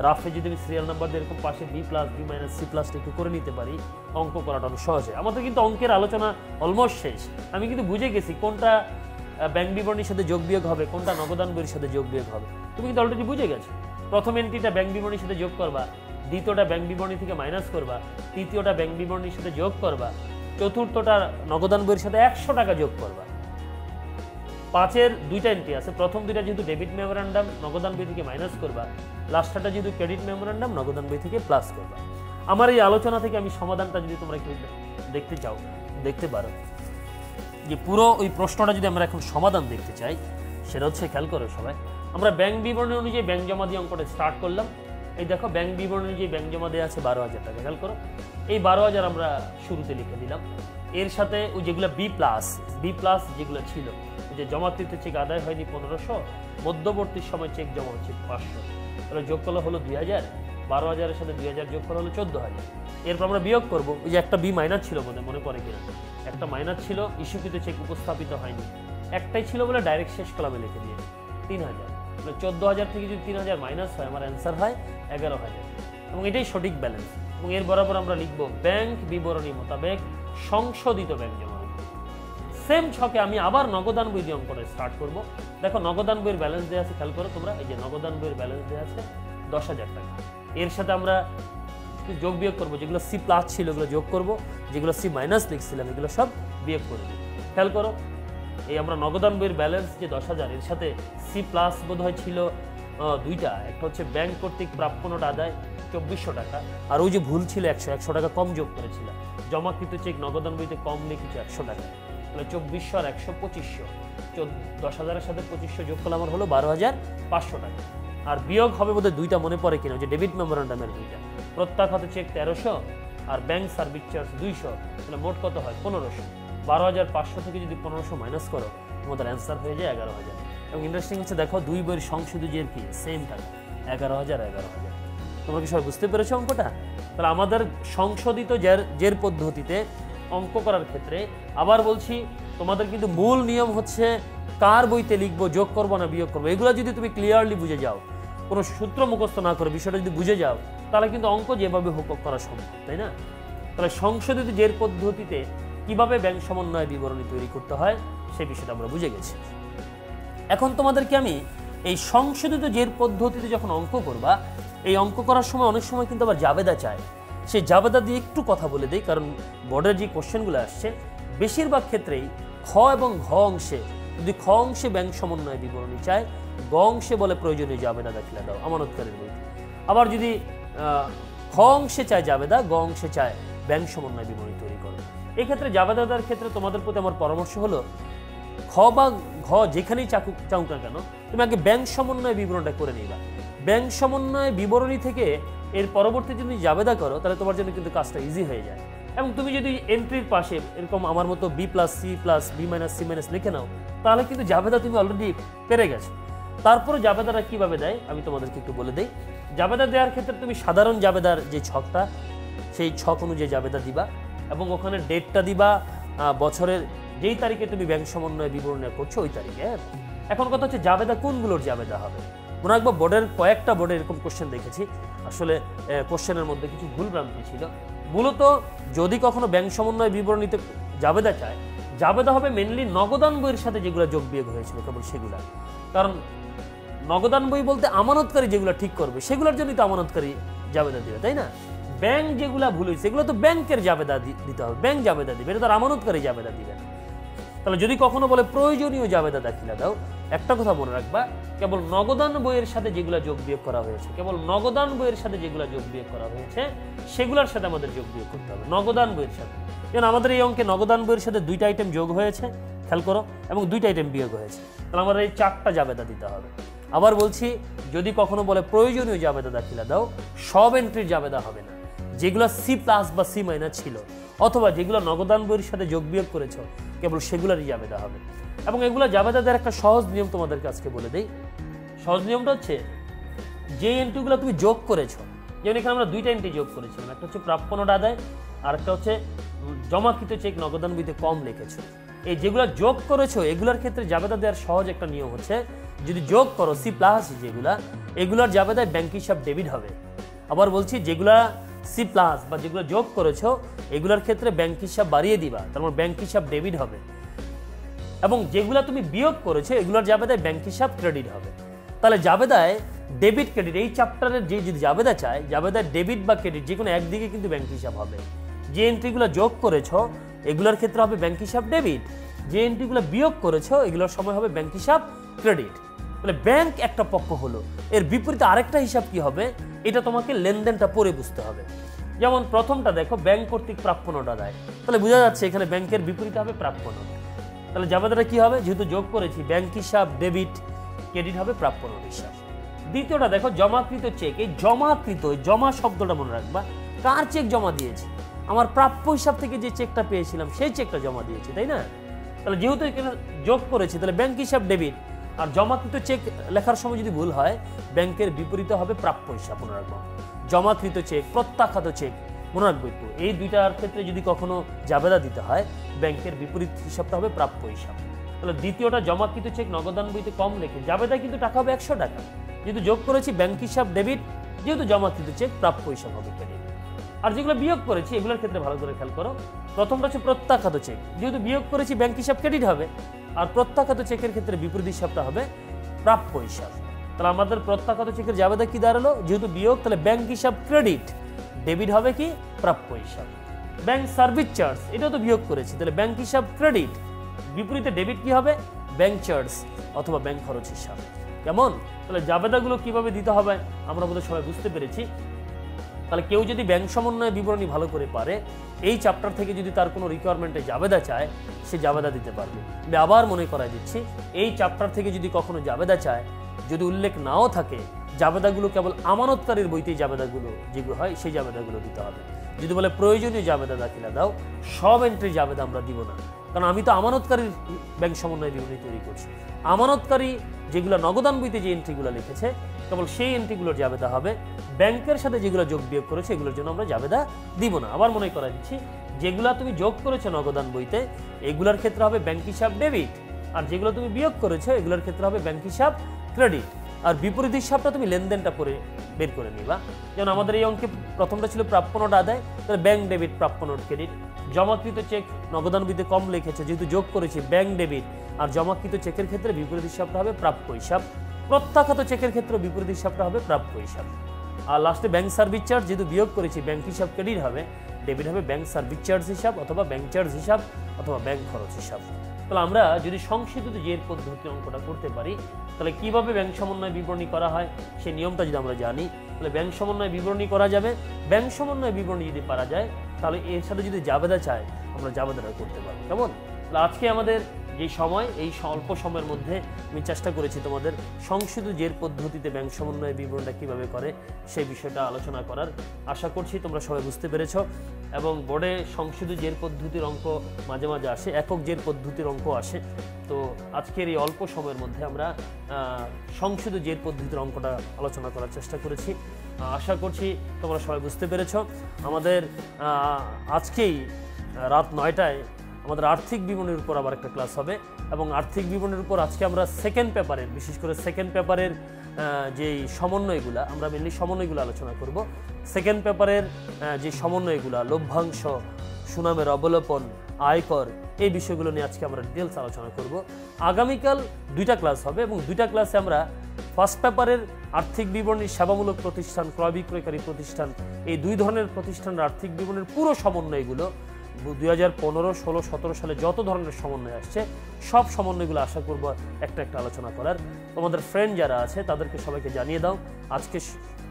রাফে যদি আমি সিরিয়াল নাম্বার দিয়ে এরকম পাশে B plus B minus C plus একটু করে নিতে পারি, অঙ্ক করাটা অনেক সহজ হয়। আমাদের কিন্তু অঙ্কের আলোচনা অলমোস্ট শেষ। আমি কিন্তু বুঝে গেছি কোনটা ব্যাংক বিবরণীর সাথে যোগ বিয়োগ হবে, কোনটা নগদান বইয়ের সাথে যোগ বিয়োগ হবে। তুমি কিন্তু অলরেডি বুঝে গেছো। প্রথম এন্ট্রিটা ব্যাংক বিবরণীর সাথে যোগ করবা, দ্বিতীয়টা ব্যাংক বিবরণী থেকে মাইনাস করবা, তৃতীয়টা ব্যাংক বিবরণীর সাথে যোগ করবা, চতুর্থটা নগদান বইয়ের সাথে 100 টাকা যোগ করবা। 5-এর 2টা এন্ট্রি আছে, প্রথম 2টা যেহেতু ডেবিট মেমোরেন্ডাম নগদান বই থেকে মাইনাস করবা, লাস্টটা যেহেতু ক্রেডিট মেমোরেন্ডাম নগদান বই থেকে প্লাস করবা। আমার এই আলোচনা থেকে আমি সমাধানটা যদি তোমরা একটু দেখতে চাও, দেখতে পারো যে পুরো ওই প্রশ্নটা যদি আমরা এখন সমাধান দেখতে চাই, সেটা হচ্ছে খেয়াল করো সবাই, আমরা ব্যাংক বিবরণী অনুযায়ী ব্যাংক জমা দিয়ে অঙ্কটা স্টার্ট করলাম। এই দেখো ব্যাংক বিবরণী অনুযায়ী ব্যাংক জমা দেওয়া আছে 12,000 টাকা। খেয়াল করো এই 12,000 আমরা শুরুতে লিখে দিলাম। এর সাথে ওই যেগুলো বি প্লাস যেগুলো ছিল, যে জমাকৃত চেক আদায় হয়নি 1500, মধ্যবর্তী সময় চেক জমা হচ্ছে 500, তাহলে যোগ করলে হলো 2000, 12,000-এর সাথে 2000 যোগ করা হলো 14,000। এরপর আমরা বিয়োগ করবো, ওই যে একটা বি মাইনাস ছিল মনে পড়ে কিনা, একটা মাইনাস ছিল, ইস্যুকৃত চেক উপস্থাপিত হয়নি, একটাই ছিল বলে ডাইরেক্ট শেষ কলামে লিখে দিয়ে 3,000। তাহলে 14,000 থেকে যদি 3,000 মাইনাস হয়, আমার অ্যান্সার হয় 11,000, এবং এটাই সঠিক ব্যালেন্স। এবং এর বরাবর আমরা লিখবো ব্যাংক বিবরণী মোতাবেক সংশোধিত ব্যাংক জমা। সেম ছকে আমি আবার নগদান বই দিয়ে অঙ্কটা স্টার্ট করবো। দেখো নগদান বইয়ের ব্যালেন্স দেওয়া আছে, খেয়াল করো তোমরা, এই যে নগদান বইয়ের ব্যালেন্স দেওয়া আছে 10,000 টাকা। এর সাথে আমরা যোগ বিয়োগ করবো, যেগুলো সি প্লাস ছিল ওগুলো যোগ করবো, যেগুলো সি মাইনাস লিখছিলাম এগুলো সব বিয়োগ করে দিই। খেয়াল করো এই আমরা নগদান বইয়ের ব্যালেন্স যে 10,000, এর সাথে সি প্লাস বোধ হয় ছিল 2টা, একটা হচ্ছে ব্যাংক কর্তৃক প্রাপ্য নোট আদায় 2400 টাকা, আর ওই যে ভুল ছিল 100 টাকা কম যোগ করেছিলাম। জমাকৃত চেক নগদান বইতে কম লিখেছে 100 টাকা, তাহলে 2400 আর 100 2500, 10,000-এর সাথে 2500 যোগ করলে আমার হলো 12,500 টাকা। আর বিয়োগ হবে বোধহয় 2টা, মনে পড়ে কিনা, যে ডেবিট মেমোরেন্ডামের 2টা, প্রত্যাখ্যাত চেক 1300 আর ব্যাংক সার্ভিস চার্জ 200, তাহলে মোট কত হয় 1500। 12,500 থেকে যদি 1500 মাইনাস করো, তোমাদের অ্যান্সার হয়ে যায় 11,000। এবং ইন্টারেস্টিং হচ্ছে দেখো দুই বইয়ের সংশোধিত জের কি সেম টাকা, 11,000। তোমরা কি সবাই বুঝতে পেরেছো অঙ্কটা? তাহলে আমাদের সংশোধিত জের পদ্ধতিতে অঙ্ক করার ক্ষেত্রে আবার বলছি, তোমাদের কিন্তু মূল নিয়ম হচ্ছে কার বইতে লিখবো, যোগ করবো না বিয়োগ করবো, এগুলো যদি তুমি ক্লিয়ারলি বুঝে যাও, কোনো সূত্র মুখস্থ না করে বিষয়টা যদি বুঝে যাও, তাহলে কিন্তু অঙ্ক যেভাবে হোক করা সম্ভব, তাই না? তাহলে সংশোধিত জের পদ্ধতিতে কিভাবে ব্যাংক সমন্বয় বিবরণী তৈরি করতে হয় সেই বিষয়টা আমরা বুঝে গেছি। এখন তোমাদেরকে আমি এই সংশোধিত জের পদ্ধতিতে যখন অঙ্ক করবা, এই অঙ্ক করার সময় অনেক সময় কিন্তু আবার জাবেদা চায় সেই জাবেদা দিয়ে একটু কথা বলে দেই, কারণ বোর্ডের যে কোশ্চেনগুলো আসছে বেশিরভাগ ক্ষেত্রেই খ এবং ঘ অংশে, যদি খ অংশে ব্যাংক সমন্বয় বিবরণী চায়, গ অংশে বলে প্রয়োজনীয় জাবেদা দাখিলা দাও আমানতকারীর বইতে। আবার যদি খ অংশে চায় জাবেদা, গ অংশে চায় ব্যাংক সমন্বয় বিবরণী তৈরি করো। এই ক্ষেত্রে জাবেদা দেওয়ার ক্ষেত্রে তোমাদের প্রতি আমার পরামর্শ হলো, খ বা ঘ যেখানেই চাও না কেন, তুমি আগে ব্যাংক সমন্বয় বিবরণটা করে নিবা। ব্যাংক সমন্বয় বিবরণী থেকে এর পরবর্তী যদি জাবেদা করো, তাহলে তোমার জন্য কিন্তু কাজটা ইজি হয়ে যায়। এবং তুমি যদি এন্ট্রির পাশে এরকম আমার মতো B plus C plus B minus C minus লিখে নাও, তাহলে কিন্তু জাবেদা তুমি অলরেডি পেরে গেছো। তারপরে জাবেদাটা কিভাবে দেয় আমি তোমাদেরকে একটু বলে দিই। জাবেদা দেওয়ার ক্ষেত্রে তুমি সাধারণ জাবেদার যে ছকটা, সেই ছক অনুযায়ী জাবেদা দিবা এবং ওখানে ডেটটা দিবা, বছরের যেই তারিখে তুমি ব্যাংক সমন্বয় বিবরণী করছো ওই তারিখে। এখন কথা হচ্ছে জাবেদা কোনগুলোর জাবেদা হবে। মনে রাখবো বোর্ডের কয়েকটা বোর্ডে এরকম কোশ্চেন দেখেছি, আসলে কোশ্চেনের মধ্যে কিছু ভুল ভ্রান্তি ছিল। মূলত যদি কখনো ব্যাংক সমন্বয় বিবরণীতে জাবেদা চায়, জাবেদা হবে মেনলি নগদান বইয়ের সাথে যেগুলো যোগ বিয়োগ হয়েছিল কেবল সেগুলা। কারণ নগদান বই বলতে আমানতকারী যেগুলো ঠিক করবে সেগুলোর জন্যই তো আমানতকারী জাবেদা দিবে, তাই না? ব্যাংক যেগুলো ভুল হয়েছে এগুলো তো ব্যাংকের জাবেদা দিতে হবে, ব্যাংক জাবেদা দিবে, এটা তো আমানতকারী জাবেদা দিবে না। তাহলে যদি কখনো বলে প্রয়োজনীয় জাবেদা দাখিলা দাও, একটা কথা মনে রাখবা, কেবল নগদান বইয়ের সাথে যেগুলো যোগ বিয়োগ করা হয়েছে, কেবল নগদান বইয়ের সাথে যেগুলো যোগ বিয়োগ করা হয়েছে সেগুলোর সাথে আমাদের যোগ বিয়োগ করতে হবে, নগদান বইয়ের সাথে। যেমন আমাদের এই অঙ্কে নগদান বইয়ের সাথে 2টা আইটেম যোগ হয়েছে, খেয়াল করো, এবং 2টা আইটেম বিয়োগ হয়েছে, তাহলে আমাদের এই 4টা জাবেদা দিতে হবে। আবার বলছি, যদি কখনো বলে প্রয়োজনীয় জাবেদা দাখিলা দাও, সব এন্ট্রির জাবেদা হবে না, যেগুলো সি প্লাস বা সি মাইনাস ছিল অথবা যেগুলো নগদান বইয়ের সাথে যোগ বিয়োগ করেছ কেবল সেগুলোরই জাবেদা হবে। এবং এগুলো জাবেদা দেওয়ার একটা সহজ নিয়ম তোমাদেরকে আজকে বলে দেই। সহজ নিয়মটা হচ্ছে, যে এন্ট্রিগুলো তুমি যোগ করেছো, যেমন এখানে আমরা 2টা এন্ট্রি যোগ করেছিলাম, একটা হচ্ছে প্রাপ্য নোট আদায় আর একটা হচ্ছে জমাকৃত চেক নগদান বইতে কম লিখেছো। এই যেগুলো যোগ করেছো এগুলোর ক্ষেত্রে জাবেদা দেওয়ার সহজ একটা নিয়ম হচ্ছে, যদি যোগ করো সি প্লাস যেগুলা, এগুলোর জাবেদায় ব্যাংক হিসাব ডেবিট হবে। আবার বলছি, যেগুলা সি প্লাস বা যেগুলো যোগ করেছো এগুলোর ক্ষেত্রে ব্যাংক হিসাব বাড়িয়ে দিবা, তারপর ব্যাংক হিসাব ডেবিট হবে। এবং যেগুলো তুমি বিয়োগ করেছো এগুলোর জাবেদায় ব্যাংক হিসাব ক্রেডিট হবে। তাহলে জাবেদায় ডেবিট ক্রেডিট, এই চ্যাপ্টারের যে যদি জাবেদা চায়, জাবেদায় ডেবিট বা ক্রেডিট যে কোনো একদিকে কিন্তু ব্যাংক হিসাব হবে। যে এন্ট্রিগুলো যোগ করেছো এগুলোর ক্ষেত্রে হবে ব্যাংক হিসাব ডেবিট, যে এন্ট্রিগুলো বিয়োগ করেছো এগুলোর সময় হবে ব্যাংক হিসাব ক্রেডিট। তাহলে ব্যাংক একটা পক্ষ হলো, এর বিপরীতে আরেকটা হিসাব কি হবে, এটা তোমাকে লেনদেনটা পরে বুঝতে হবে। যেমন প্রথমটা দেখো, ব্যাংক কর্তৃক প্রাপ্য নোট আদায়, তাহলে বোঝা যাচ্ছে এখানে ব্যাংকের বিপরীতে হবে প্রাপ্য নোট। তাহলে জাবেদাটা কি হবে, যেহেতু যোগ করেছি ব্যাংক হিসাব ডেবিট, ক্রেডিট হবে প্রাপ্য নোট হিসাব। দ্বিতীয়টা দেখো, জমাকৃত চেক। এই জমাকৃত, জমা শব্দটা মনে রাখবা, কার চেক জমা দিয়েছি, আমার প্রাপ্য হিসাব থেকে যে চেকটা পেয়েছিলাম সেই চেকটা জমা দিয়েছি, তাই না? তাহলে যেহেতু এখানে যোগ করেছি, তাহলে ব্যাংক হিসাব ডেবিট, আর জমাকৃত চেক লেখার সময় যদি ভুল হয় ব্যাংকের বিপরীতে হবে প্রাপ্য হিসাব। মনে রাখবো, জমাকৃত চেক, প্রত্যাখ্যাত চেক, মনে রাখবো একটু, এই দুইটার ক্ষেত্রে যদি কখনো জাবেদা দিতে হয় ব্যাংকের বিপরীত হিসাবটা হবে প্রাপ্য হিসাব। তাহলে দ্বিতীয়টা, জমাকৃত চেক নগদান বইতে কম লেখে, জাবেদায় কিন্তু টাকা হবে 100 টাকা, যেহেতু যোগ করেছি ব্যাংক হিসাব ডেবিট, যেহেতু জমাকৃত চেক প্রাপ্য হিসাব হবে ক্রেডিট। আর যেগুলো বিয়োগ করেছি এগুলোর ক্ষেত্রে ভালো করে খেয়াল করো, প্রথমটা হচ্ছে প্রত্যাখ্যাত চেক, যেহেতু বিয়োগ করেছি ব্যাংক হিসাব ক্রেডিট হবে, আর প্রত্যাখ্যাত চেকের ক্ষেত্রে বিপরীত হিসাবটা হবে প্রাপ্য হিসাব। তাহলে আমাদের প্রত্যাখ্যাত চেকের জাবেদা কি দাঁড়ালো, যেহেতু বিয়োগ তাহলে ব্যাংক হিসাব ক্রেডিট, ডেবিট হবে কি প্রাপ্য হিসাব। ব্যাংক সার্ভিস চার্জ, এটাও তো বিয়োগ করেছি, তাহলে ব্যাংক হিসাব ক্রেডিট, বিপরীতে ডেবিট কি হবে ব্যাংক চার্জ অথবা ব্যাংক খরচ হিসাব। কেমন? তাহলে জাবেদাগুলো কিভাবে দিতে হবে আমরা বোধহয় সবাই বুঝতে পেরেছি। তাহলে কেউ যদি ব্যাংক সমন্বয় বিবরণী ভালো করে পারে, এই চ্যাপ্টার থেকে যদি তার কোনো রিকোয়ারমেন্টে জাবেদা চায় সে জাবেদা দিতে পারবে। আবার মনে করাই দিচ্ছি, এই চ্যাপ্টার থেকে যদি কখনো জাবেদা চায়, যদি উল্লেখ নাও থাকে, জাবেদাগুলো কেবল আমানতকারীর বইতেই জাবেদাগুলো যেগুলো হয় সেই জাবেদাগুলো দিতে হবে। যদি বলে প্রয়োজনীয় জাবেদা দাখিলা দাও, সব এন্ট্রি জাবেদা আমরা দিব না, কারণ আমি তো আমানতকারীর ব্যাংক সমন্বয় বিবরণী তৈরি করছি। আমানতকারী যেগুলো নগদান বইতে যে এন্ট্রিগুলো লিখেছে কেবল সেই এন্ট্রিগুলোর জাবেদা হবে, ব্যাংকের সাথে যেগুলো যোগ বিয়োগ করেছে এগুলোর জন্য আমরা জাবেদা দিব না। আবার মনে করা দিচ্ছি, যেগুলো তুমি যোগ করেছো নগদান বইতে এগুলোর ক্ষেত্রে হবে ব্যাংক হিসাব ডেবিট, আর যেগুলো তুমি বিয়োগ করেছো এগুলোর ক্ষেত্রে হবে ব্যাংক হিসাব ক্রেডিট, আর বিপরীত হিসাবটা তুমি লেনদেনটা করে বের করে নিবা। যেমন আমাদের এই অঙ্কে প্রথমটা ছিল প্রাপ্য নোট আদায়, তাহলে ব্যাংক ডেবিট প্রাপ্য নোট ক্রেডিট। জমাকৃত চেক নগদান বইতে কম লিখেছে, যেহেতু যোগ করেছি ব্যাংক ডেবিট, আর জমাকৃত চেকের ক্ষেত্রে বিপরীত হিসাবটা হবে প্রাপ্য হিসাব। প্রত্যাখ্যাত চেকের ক্ষেত্রে বিপরীত হিসাবটা হবে প্রাপ্য হিসাব। আর লাস্টে ব্যাংক সার্ভিস চার্জ যেহেতু বিয়োগ করেছি, ব্যাংক হিসাব ক্রেডিট হবে, ডেবিট হবে ব্যাংক সার্ভিস চার্জ হিসাব অথবা ব্যাংক চার্জ হিসাব অথবা ব্যাংক খরচ হিসাব। তাহলে আমরা যদি সংশোধিত জের পদ্ধতি অঙ্কটা করতে পারি, তাহলে কিভাবে ব্যাংক সমন্বয় বিবরণী করা হয় সেই নিয়মটা যদি আমরা জানি, তাহলে ব্যাংক সমন্বয় বিবরণী করা যাবে। ব্যাংক সমন্বয় বিবরণী যদি পারা যায়, তাহলে এর সাথে যদি জাবেদা চায় আমরা জাবেদাটা করতে পারবো। কেমন? তাহলে আজকে আমাদের যে সময়, এই অল্প সময়ের মধ্যে আমি চেষ্টা করেছি তোমাদের সংশোধিত জের পদ্ধতিতে ব্যাংক সমন্বয় বিবরণটা কীভাবে করে সেই বিষয়টা আলোচনা করার। আশা করছি তোমরা সবাই বুঝতে পেরেছ। এবং বোর্ডে সংশোধিত জের পদ্ধতির অঙ্ক মাঝে মাঝে আসে, একক জের পদ্ধতির অঙ্ক আসে। তো আজকের এই অল্প সময়ের মধ্যে আমরা সংশোধিত জের পদ্ধতির অঙ্কটা আলোচনা করার চেষ্টা করেছি। আশা করছি তোমরা সবাই বুঝতে পেরেছ। আমাদের আজকেই রাত 9টায় আমাদের আর্থিক বিবরণীর উপর আবার একটা ক্লাস হবে, এবং আর্থিক বিবরণীর উপর আজকে আমরা সেকেন্ড পেপারের, বিশেষ করে সেকেন্ড পেপারের যেই সমন্বয়গুলো, আমরা মেনলি সমন্বয়গুলো আলোচনা করব। সেকেন্ড পেপারের যে সমন্বয়গুলো, লভ্যাংশ, সুনামের অবলোপন, আয়কর, এই বিষয়গুলো নিয়ে আজকে আমরা ডিটেলস আলোচনা করব। আগামীকাল 2টা ক্লাস হবে, এবং 2টা ক্লাসে আমরা ফার্স্ট পেপারের আর্থিক বিবরণী, সেবামূলক প্রতিষ্ঠান, ক্রয় বিক্রয়কারী প্রতিষ্ঠান, এই 2 ধরনের প্রতিষ্ঠানের আর্থিক বিবরণীর পুরো সমন্বয়গুলো 2015, 16, 17 সালে যত ধরনের সমন্বয় আসছে সব সমন্বয়গুলো আশা করব একটা আলোচনা করার। তোমাদের ফ্রেন্ড যারা আছে তাদেরকে সবাইকে জানিয়ে দাও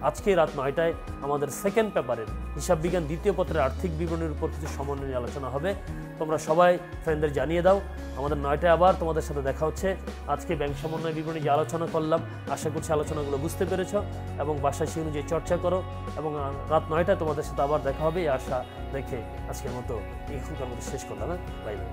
আজকে রাত 9টায় আমাদের সেকেন্ড পেপারের হিসাব বিজ্ঞান 2য় পত্রের আর্থিক বিবরণীর উপর কিছু সমন্বয় নিয়ে আলোচনা হবে। তোমরা সবাই ফ্রেন্ডদের জানিয়ে দাও। আমাদের 9টায় আবার তোমাদের সাথে দেখা হচ্ছে। আজকে ব্যাংক সমন্বয় বিবরণী যে আলোচনা করলাম, আশা করছি আলোচনাগুলো বুঝতে পেরেছ এবং বাসায় সেই অনুযায়ী চর্চা করো, এবং রাত 9টায় তোমাদের সাথে আবার দেখা হবে এই আশা রেখে আজকের মতো এখানকার মতো শেষ করলাম। Bye bye.